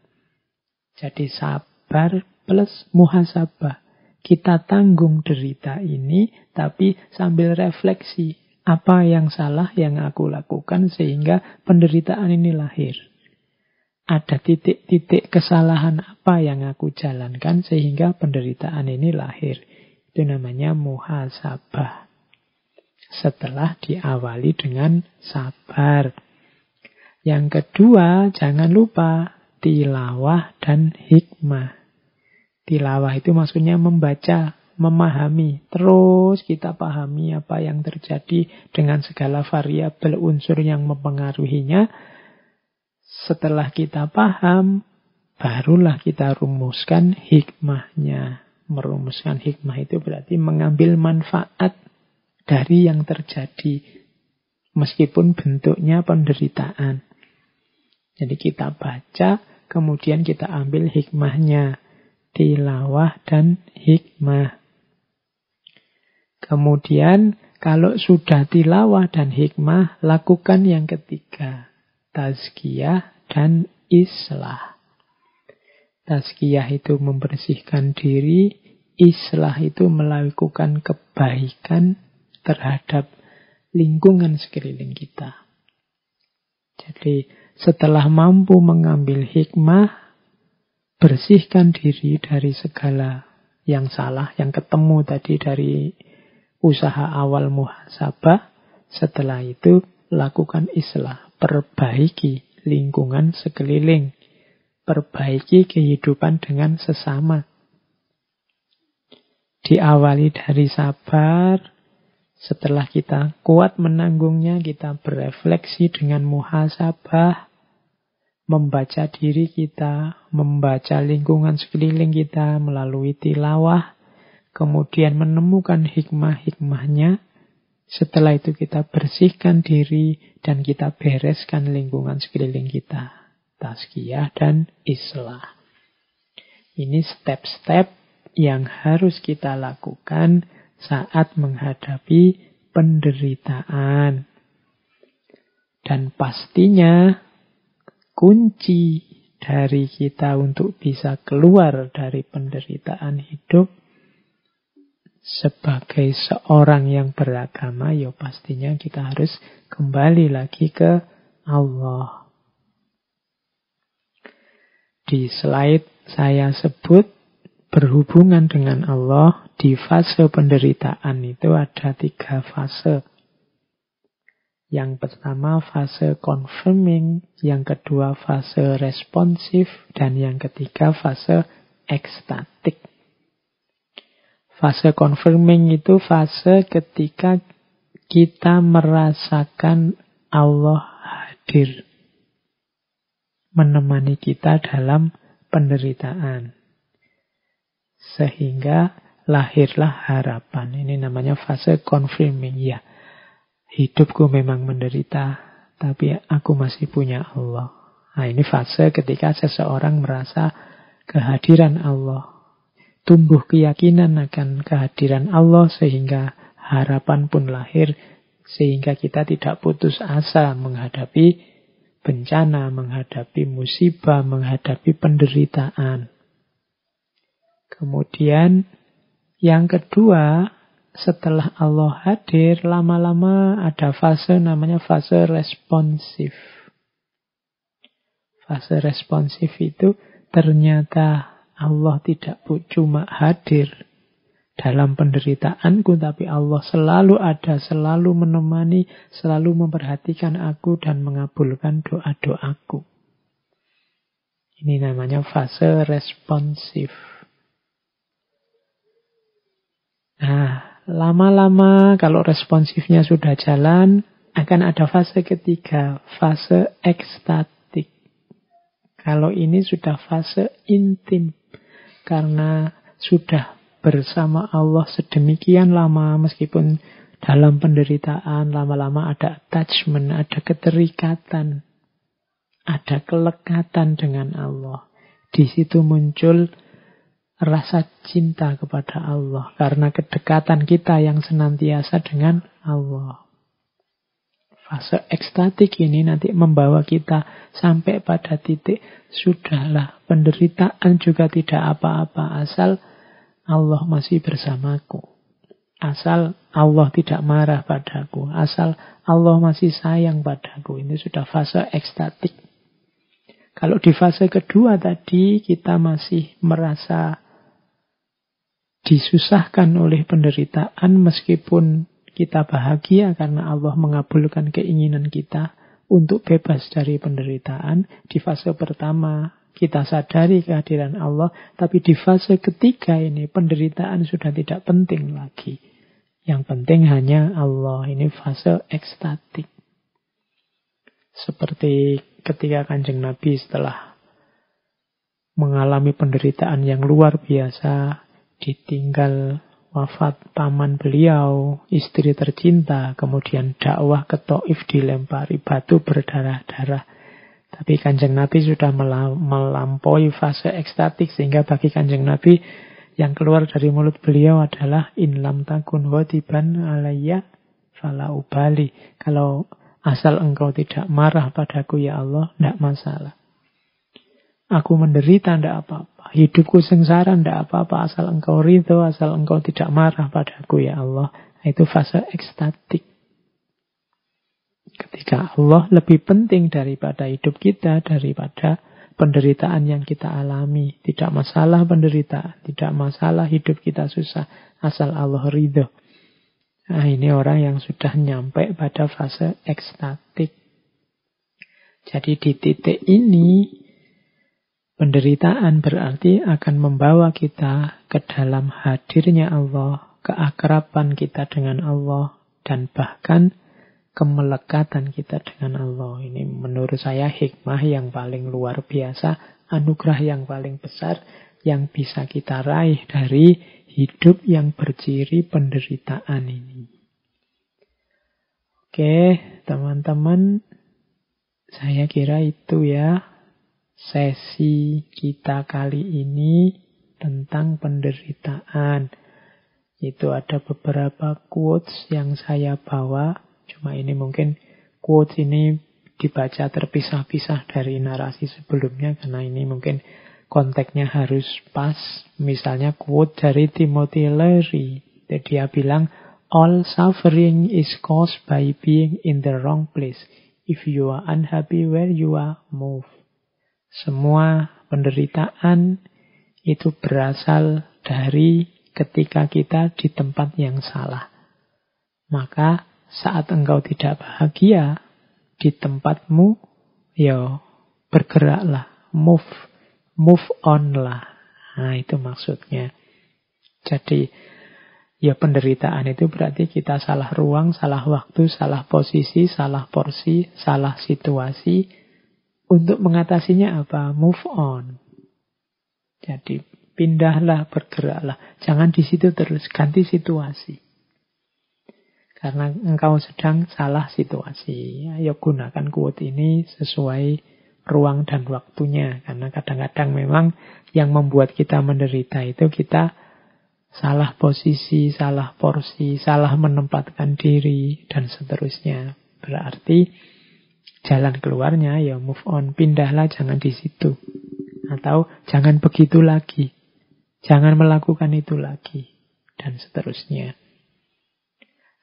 Jadi sabar plus muhasabah. Kita tanggung derita ini, tapi sambil refleksi. Apa yang salah yang aku lakukan sehingga penderitaan ini lahir? Ada titik-titik kesalahan apa yang aku jalankan sehingga penderitaan ini lahir? Itu namanya muhasabah. Setelah diawali dengan sabar. Yang kedua, jangan lupa tilawah dan hikmah. Tilawah itu maksudnya membaca, memahami. Terus kita pahami apa yang terjadi dengan segala variabel unsur yang mempengaruhinya. Setelah kita paham, barulah kita rumuskan hikmahnya. Merumuskan hikmah itu berarti mengambil manfaat dari yang terjadi, meskipun bentuknya penderitaan. Jadi kita baca, kemudian kita ambil hikmahnya. Tilawah dan hikmah. Kemudian kalau sudah tilawah dan hikmah, lakukan yang ketiga. Tazkiyah dan islah. Tazkiyah itu membersihkan diri, islah itu melakukan kebaikan terhadap lingkungan sekeliling kita. Jadi setelah mampu mengambil hikmah, bersihkan diri dari segala yang salah, yang ketemu tadi dari usaha awal muhasabah. Setelah itu lakukan islah, perbaiki lingkungan sekeliling. Perbaiki kehidupan dengan sesama. Diawali dari sabar. Setelah kita kuat menanggungnya, kita berefleksi dengan muhasabah. Membaca diri kita, membaca lingkungan sekeliling kita melalui tilawah. Kemudian menemukan hikmah-hikmahnya. Setelah itu kita bersihkan diri dan kita bereskan lingkungan sekeliling kita. Tazkiyah dan islah. Ini step-step yang harus kita lakukan saat menghadapi penderitaan. Dan pastinya kunci dari kita untuk bisa keluar dari penderitaan hidup sebagai seorang yang beragama, ya pastinya kita harus kembali lagi ke Allah. Di slide saya sebut berhubungan dengan Allah di fase penderitaan itu ada 3 fase. Yang pertama fase confirming, yang kedua fase responsif, dan yang ketiga fase ekstatik. Fase confirming itu fase ketika kita merasakan Allah hadir menemani kita dalam penderitaan. Sehingga lahirlah harapan. Ini namanya fase confirming. Ya, hidupku memang menderita, tapi aku masih punya Allah. Nah, ini fase ketika seseorang merasa kehadiran Allah. Tumbuh keyakinan akan kehadiran Allah sehingga harapan pun lahir. Sehingga kita tidak putus asa menghadapi bencana, menghadapi musibah, menghadapi penderitaan. Kemudian yang kedua, setelah Allah hadir, lama-lama ada fase namanya fase responsif. Fase responsif itu ternyata Allah tidak cuma hadir dalam penderitaanku, tapi Allah selalu ada, selalu menemani, selalu memperhatikan aku dan mengabulkan doa-doaku. Ini namanya fase responsif. Nah, lama-lama kalau responsifnya sudah jalan, akan ada fase ketiga, fase ekstatik. Kalau ini sudah fase intim, karena sudah bersama Allah sedemikian lama, meskipun dalam penderitaan, lama-lama ada attachment, ada keterikatan, ada kelekatan dengan Allah. Di situ muncul rasa cinta kepada Allah, karena kedekatan kita yang senantiasa dengan Allah. Fase ekstatik ini nanti membawa kita sampai pada titik, sudahlah, penderitaan juga tidak apa-apa, asal Allah masih bersamaku. Asal Allah tidak marah padaku. Asal Allah masih sayang padaku. Ini sudah fase ekstatik. Kalau di fase kedua tadi, kita masih merasa disusahkan oleh penderitaan meskipun kita bahagia karena Allah mengabulkan keinginan kita untuk bebas dari penderitaan. Di fase pertama kita sadari kehadiran Allah, tapi di fase ketiga ini penderitaan sudah tidak penting lagi. Yang penting hanya Allah. Ini fase ekstatik. Seperti ketika Kanjeng Nabi setelah mengalami penderitaan yang luar biasa, ditinggal wafat paman beliau, istri tercinta, kemudian dakwah ke Thaif dilempari batu berdarah-darah. Tapi Kanjeng Nabi sudah melampaui fase ekstatik, sehingga bagi Kanjeng Nabi yang keluar dari mulut beliau adalah in lam takun ghadiban alayya fala ubali. Kalau asal engkau tidak marah padaku ya Allah, tidak masalah. Aku menderita, tidak apa-apa. Hidupku sengsara, tidak apa-apa. Asal engkau ridho, asal engkau tidak marah padaku ya Allah. Itu fase ekstatik. Ketika Allah lebih penting daripada hidup kita, daripada penderitaan yang kita alami. Tidak masalah penderitaan, tidak masalah hidup kita susah, asal Allah ridho. Nah, ini orang yang sudah nyampe pada fase ekstatik. Jadi di titik ini, penderitaan berarti akan membawa kita ke dalam hadirnya Allah, keakraban kita dengan Allah, dan bahkan kemelekatan kita dengan Allah. Ini menurut saya hikmah yang paling luar biasa, anugerah yang paling besar yang bisa kita raih dari hidup yang berciri penderitaan ini. Oke, teman-teman, saya kira itu ya sesi kita kali ini tentang penderitaan. Itu ada beberapa quotes yang saya bawa. Cuma ini mungkin quotes ini dibaca terpisah-pisah dari narasi sebelumnya karena ini mungkin konteksnya harus pas. Misalnya quote dari Timothy Leary. Dia bilang, all suffering is caused by being in the wrong place. If you are unhappy where you are, move. Semua penderitaan itu berasal dari ketika kita di tempat yang salah. Maka saat engkau tidak bahagia di tempatmu, ya bergeraklah, move on lah. Nah, itu maksudnya. Jadi, ya penderitaan itu berarti kita salah ruang, salah waktu, salah posisi, salah porsi, salah situasi. Untuk mengatasinya apa? Move on. Jadi, pindahlah, bergeraklah. Jangan di situ terus, ganti situasi. Karena engkau sedang salah situasi. Ayo gunakan quote ini sesuai ruang dan waktunya. Karena kadang-kadang memang yang membuat kita menderita itu kita salah posisi, salah porsi, salah menempatkan diri, dan seterusnya. Berarti jalan keluarnya ya move on. Pindahlah, jangan di situ. Atau jangan begitu lagi. Jangan melakukan itu lagi. Dan seterusnya.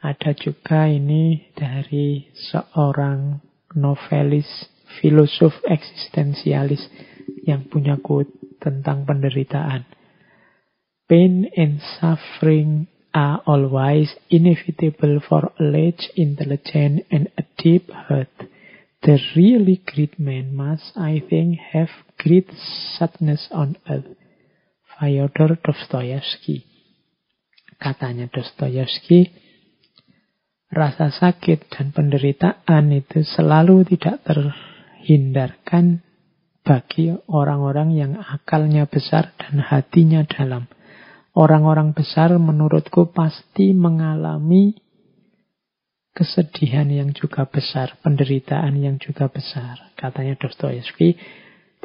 Ada juga ini dari seorang novelis, filosof eksistensialis yang punya quote tentang penderitaan. Pain and suffering are always inevitable for a large intelligence and a deep heart. The really great man must, I think, have great sadness on earth. Fyodor Dostoyevsky. Katanya Dostoyevsky, rasa sakit dan penderitaan itu selalu tidak terhindarkan bagi orang-orang yang akalnya besar dan hatinya dalam. Orang-orang besar menurutku pasti mengalami kesedihan yang juga besar, penderitaan yang juga besar. Katanya Dostoyevsky,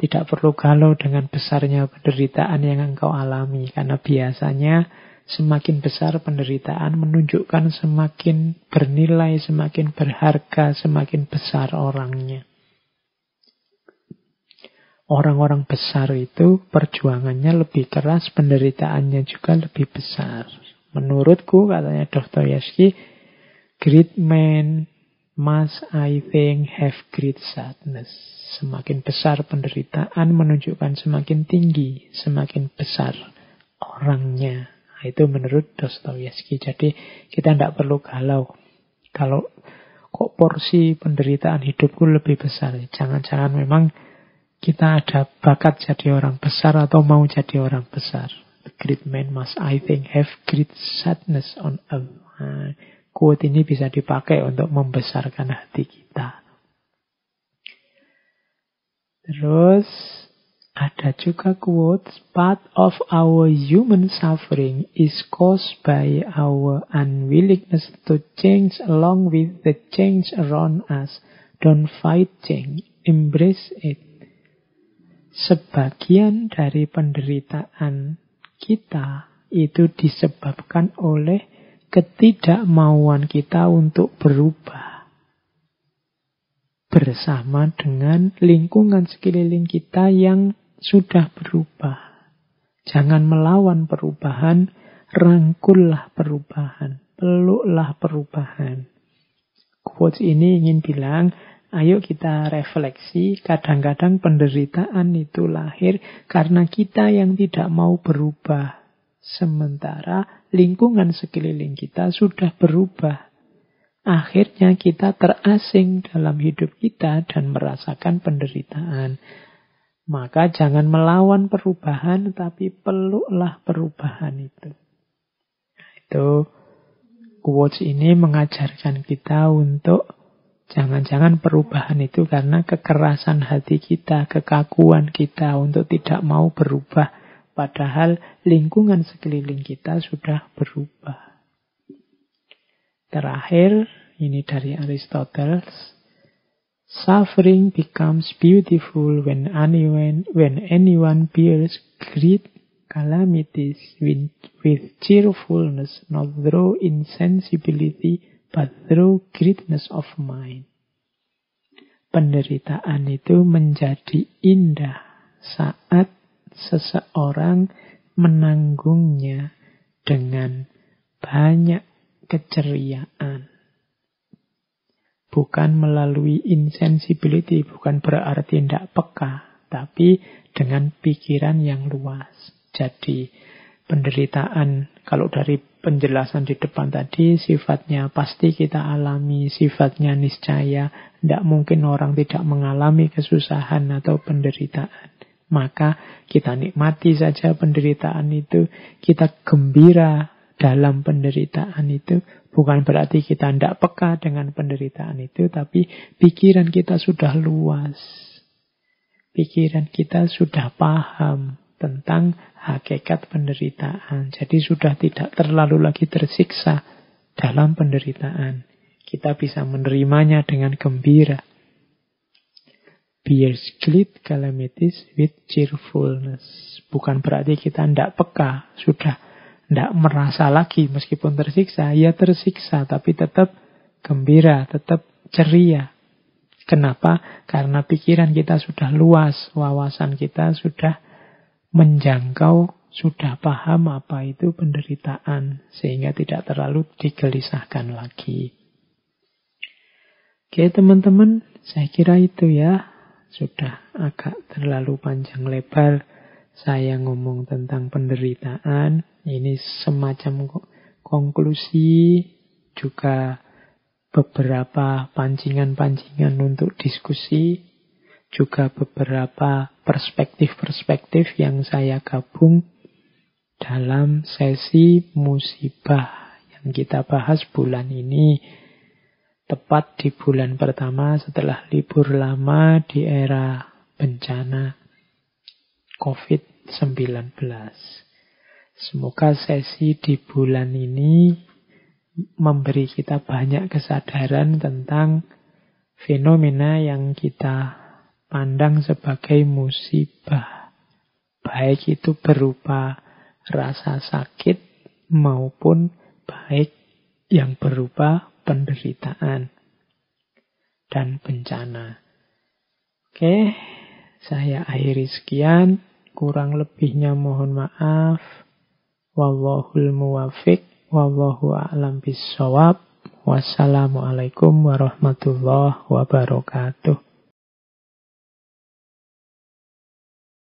tidak perlu galau dengan besarnya penderitaan yang engkau alami. Karena biasanya semakin besar penderitaan menunjukkan semakin bernilai, semakin berharga, semakin besar orangnya. Orang-orang besar itu perjuangannya lebih keras, penderitaannya juga lebih besar. Menurutku, katanya Dostoyevsky, great men must, I think, have great sadness. Semakin besar penderitaan menunjukkan semakin tinggi, semakin besar orangnya. Nah, itu menurut Dostoyevsky. Jadi kita tidak perlu galau. Kalau kok porsi penderitaan hidupku lebih besar. Jangan-jangan memang kita ada bakat jadi orang besar atau mau jadi orang besar. The great man must, I think, have great sadness on earth. Nah, quote ini bisa dipakai untuk membesarkan hati kita. Terus ada juga quote, part of our human suffering is caused by our unwillingness to change along with the change around us. Don't fight change, embrace it. Sebagian dari penderitaan kita itu disebabkan oleh ketidakmauan kita untuk berubah bersama dengan lingkungan sekeliling kita yang sudah berubah. Jangan melawan perubahan, rangkullah perubahan, peluklah perubahan. Quotes ini ingin bilang, ayo kita refleksi, kadang-kadang penderitaan itu lahir karena kita yang tidak mau berubah. Sementara lingkungan sekeliling kita sudah berubah. akhirnya kita terasing dalam hidup kita dan merasakan penderitaan. Maka jangan melawan perubahan, tapi peluklah perubahan itu. Itu quotes ini mengajarkan kita untuk jangan-jangan perubahan itu karena kekerasan hati kita, kekakuan kita untuk tidak mau berubah. Padahal lingkungan sekeliling kita sudah berubah. Terakhir, ini dari Aristoteles. Suffering becomes beautiful when anyone bears great calamities with cheerfulness, not through insensibility, but through greatness of mind. Penderitaan itu menjadi indah saat seseorang menanggungnya dengan banyak keceriaan. Bukan melalui insensibility, bukan berarti tidak peka, tapi dengan pikiran yang luas. Jadi penderitaan, kalau dari penjelasan di depan tadi, sifatnya pasti kita alami, sifatnya niscaya. Tidak mungkin orang tidak mengalami kesusahan atau penderitaan. Maka kita nikmati saja penderitaan itu, kita gembira dalam penderitaan itu. Bukan berarti kita tidak peka dengan penderitaan itu, tapi pikiran kita sudah luas. Pikiran kita sudah paham tentang hakikat penderitaan. Jadi sudah tidak terlalu lagi tersiksa dalam penderitaan. Kita bisa menerimanya dengan gembira. Bears great calamities with cheerfulness. Bukan berarti kita tidak peka, sudah tidak merasa lagi meskipun tersiksa. Ya tersiksa, tapi tetap gembira, tetap ceria. Kenapa? Karena pikiran kita sudah luas, wawasan kita sudah menjangkau, sudah paham apa itu penderitaan, sehingga tidak terlalu digelisahkan lagi. Oke teman-teman, saya kira itu ya. Sudah agak terlalu panjang lebar saya ngomong tentang penderitaan. Ini semacam konklusi, juga beberapa pancingan-pancingan untuk diskusi, juga beberapa perspektif-perspektif yang saya gabung dalam sesi musibah yang kita bahas bulan ini. Tepat di bulan pertama setelah libur lama di era bencana COVID-19. Semoga sesi di bulan ini memberi kita banyak kesadaran tentang fenomena yang kita pandang sebagai musibah. Baik itu berupa rasa sakit maupun baik yang berupa penderitaan dan bencana. Oke, saya akhiri sekian. Kurang lebihnya mohon maaf. Wallahul muwafiq. Wallahu a'lam bissawab. Wassalamualaikum warahmatullahi wabarakatuh.